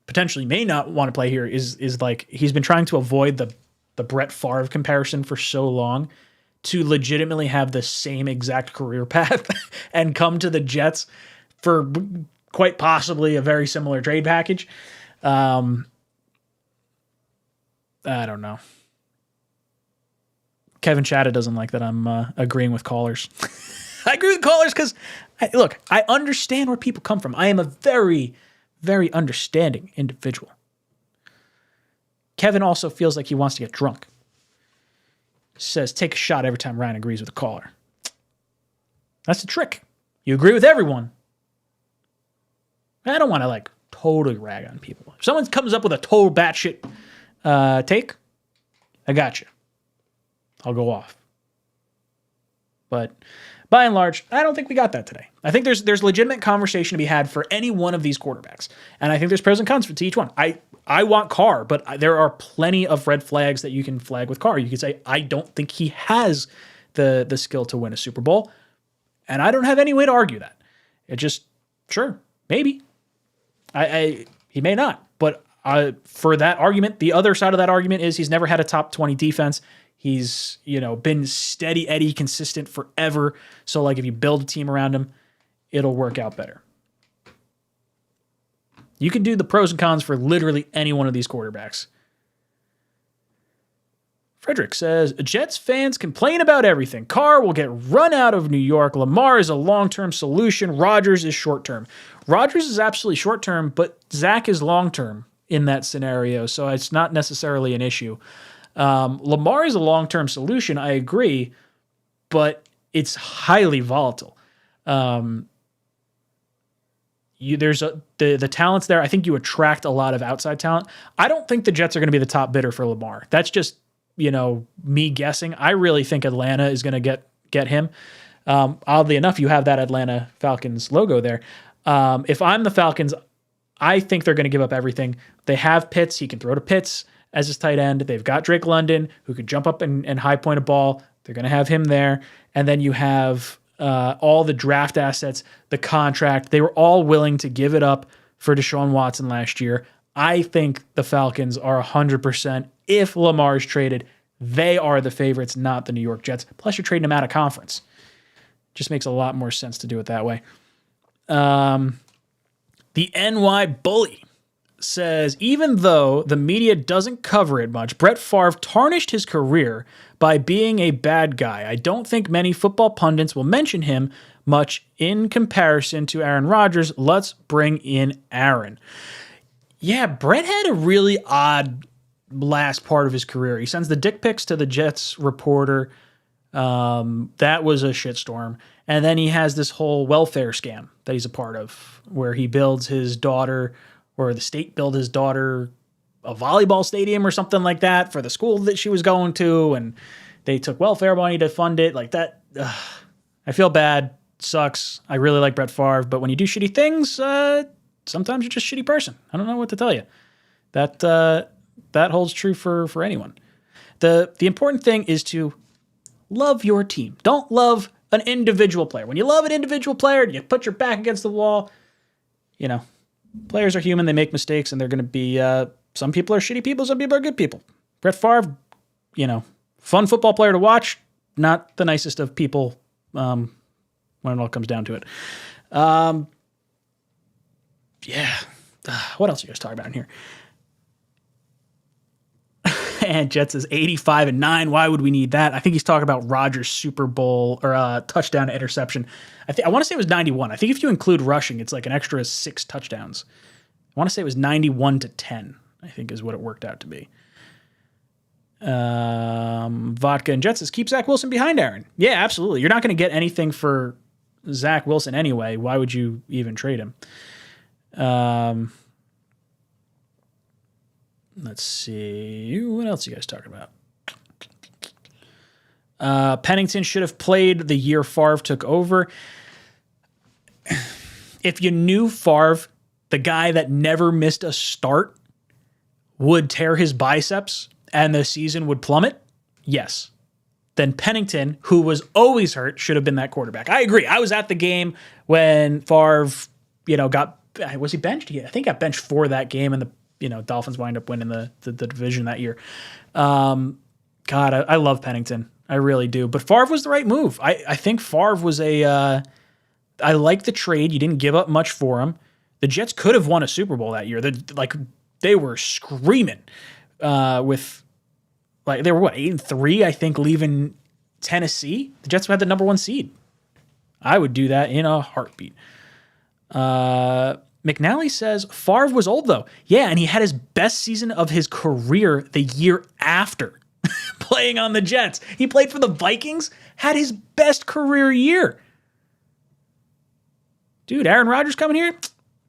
potentially may not want to play here is like he's been trying to avoid the Brett Favre comparison for so long to legitimately have the same exact career path and come to the Jets for quite possibly a very similar trade package. I don't know. Kevin Chatta doesn't like that I'm agreeing with callers. I agree with callers because, look, I understand where people come from. I am a very, very understanding individual. Kevin also feels like he wants to get drunk. says, take a shot every time Ryan agrees with a caller. That's the trick. You agree with everyone. I don't want to totally rag on people. If someone comes up with a total batshit take, I got you. I'll go off. But by and large, I don't think we got that today. I think there's legitimate conversation to be had for any one of these quarterbacks. And I think there's pros and cons to each one. I want Carr, but there are plenty of red flags that you can flag with Carr. You could say, I don't think he has the skill to win a Super Bowl. And I don't have any way to argue that. It just, sure, maybe. He may not. But for that argument, the other side of that argument is he's never had a top 20 defense. He's, been steady Eddie, consistent forever. So, if you build a team around him, it'll work out better. You can do the pros and cons for literally any one of these quarterbacks. Frederick says, Jets fans complain about everything. Carr will get run out of New York. Lamar is a long-term solution. Rodgers is short-term. Rodgers is absolutely short-term, but Zach is long-term in that scenario, so it's not necessarily an issue. Lamar is a long-term solution, I agree, but it's highly volatile. There's the talent's there. I think you attract a lot of outside talent. I don't think the Jets are going to be the top bidder for Lamar. That's just, me guessing. I really think Atlanta is going to get him. Oddly enough, you have that Atlanta Falcons logo there. If I'm the Falcons, I think they're going to give up everything. They have Pitts. He can throw to Pitts as his tight end. They've got Drake London, who could jump up and high point a ball. They're going to have him there. And then you have all the draft assets, the contract. They were all willing to give it up for Deshaun Watson last year. I think the Falcons are 100%. If Lamar's traded, they are the favorites, not the New York Jets. Plus, you're trading them out of conference. Just makes a lot more sense to do it that way. The NY Bully says, even though the media doesn't cover it much, Brett Favre tarnished his career by being a bad guy. I don't think many football pundits will mention him much in comparison to Aaron Rodgers. Let's bring in Aaron. Yeah, Brett had a really odd last part of his career. He sends the dick pics to the Jets reporter. That was a shitstorm. And then he has this whole welfare scam that he's a part of, where he builds his daughter, or the state built his daughter a volleyball stadium or something like that for the school that she was going to, and they took welfare money to fund it. Like that, I feel bad. Sucks. I really like Brett Favre, but when you do shitty things, sometimes you're just a shitty person. I don't know what to tell you. That holds true for anyone. The important thing is to love your team. Don't love an individual player. When you love an individual player, you put your back against the wall. Players are human. They make mistakes, and they're going to be, some people are shitty people, some people are good people. Brett Favre, fun football player to watch, not the nicest of people when it all comes down to it. Yeah. What else are you guys talking about in here? And Jets is 85-9. Why would we need that? I think he's talking about Rodgers' Super Bowl or touchdown to interception. I want to say it was 91. I think if you include rushing, it's like an extra 6 touchdowns. I want to say it was 91-10, I think is what it worked out to be. Vodka and Jets says, keep Zach Wilson behind Aaron. Yeah, absolutely. You're not going to get anything for Zach Wilson anyway. Why would you even trade him? Let's see. What else are you guys talking about? Pennington should have played the year Favre took over. If you knew Favre, the guy that never missed a start, would tear his biceps and the season would plummet, yes. Then Pennington, who was always hurt, should have been that quarterback. I agree. I was at the game when Favre, was he benched? I think he got benched for that game, and the Dolphins wind up winning the division that year. God, I love Pennington. I really do. But Favre was the right move. I think Favre was I like the trade. You didn't give up much for him. The Jets could have won a Super Bowl that year. They were screaming they were 8-3, I think, leaving Tennessee. The Jets had the number 1 seed. I would do that in a heartbeat. McNally says, Favre was old, though. Yeah, and he had his best season of his career the year after playing on the Jets. He played for the Vikings, had his best career year. Dude, Aaron Rodgers coming here?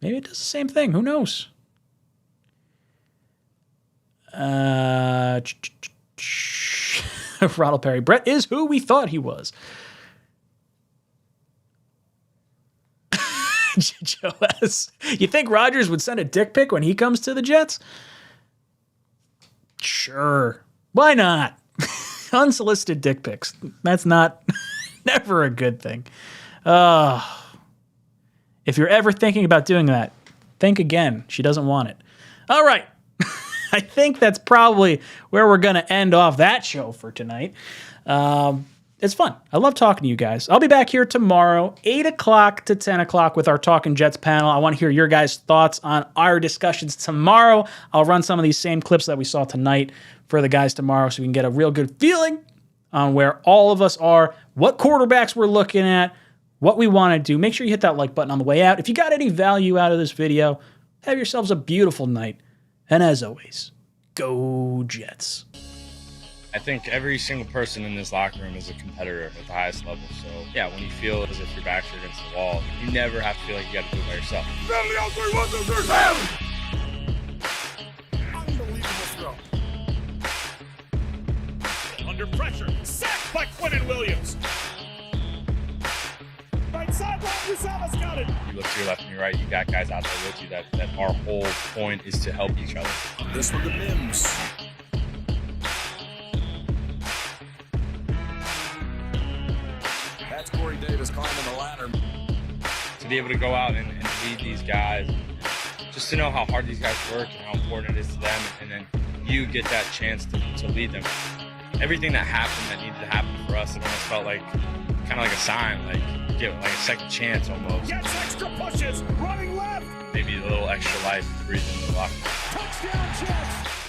Maybe it does the same thing. Who knows? Ronald Perry. Brett is who we thought he was. Joe S. You think Rodgers would send a dick pic when he comes to the Jets? Sure. Why not? Unsolicited dick pics. That's never a good thing. If you're ever thinking about doing that, think again. She doesn't want it. All right. I think that's probably where we're going to end off that show for tonight. It's fun. I love talking to you guys. I'll be back here tomorrow, 8 o'clock to 10 o'clock with our Talking Jets panel. I want to hear your guys' thoughts on our discussions tomorrow. I'll run some of these same clips that we saw tonight for the guys tomorrow so we can get a real good feeling on where all of us are, what quarterbacks we're looking at, what we want to do. Make sure you hit that like button on the way out. If you got any value out of this video, have yourselves a beautiful night. And as always, go Jets. I think every single person in this locker room is a competitor at the highest level. So, yeah, when you feel as if your back's against the wall, you never have to feel like you got to do it by yourself. Unbelievable throw. Under pressure. Sacked by Quinnen Williams. Right sideline, Usamas got it. You look to your left and your right, you got guys out there with you that our whole point is to help each other. This one to Mims. That's Corey Davis climbing the ladder. To be able to go out and lead these guys, just to know how hard these guys work and how important it is to them, and then you get that chance to lead them. Everything that happened that needed to happen for us, it almost felt like kind of like a sign, like get like a second chance almost. Gets extra pushes, running left. Maybe a little extra life to breathe in the locker room. Touchdown Jets.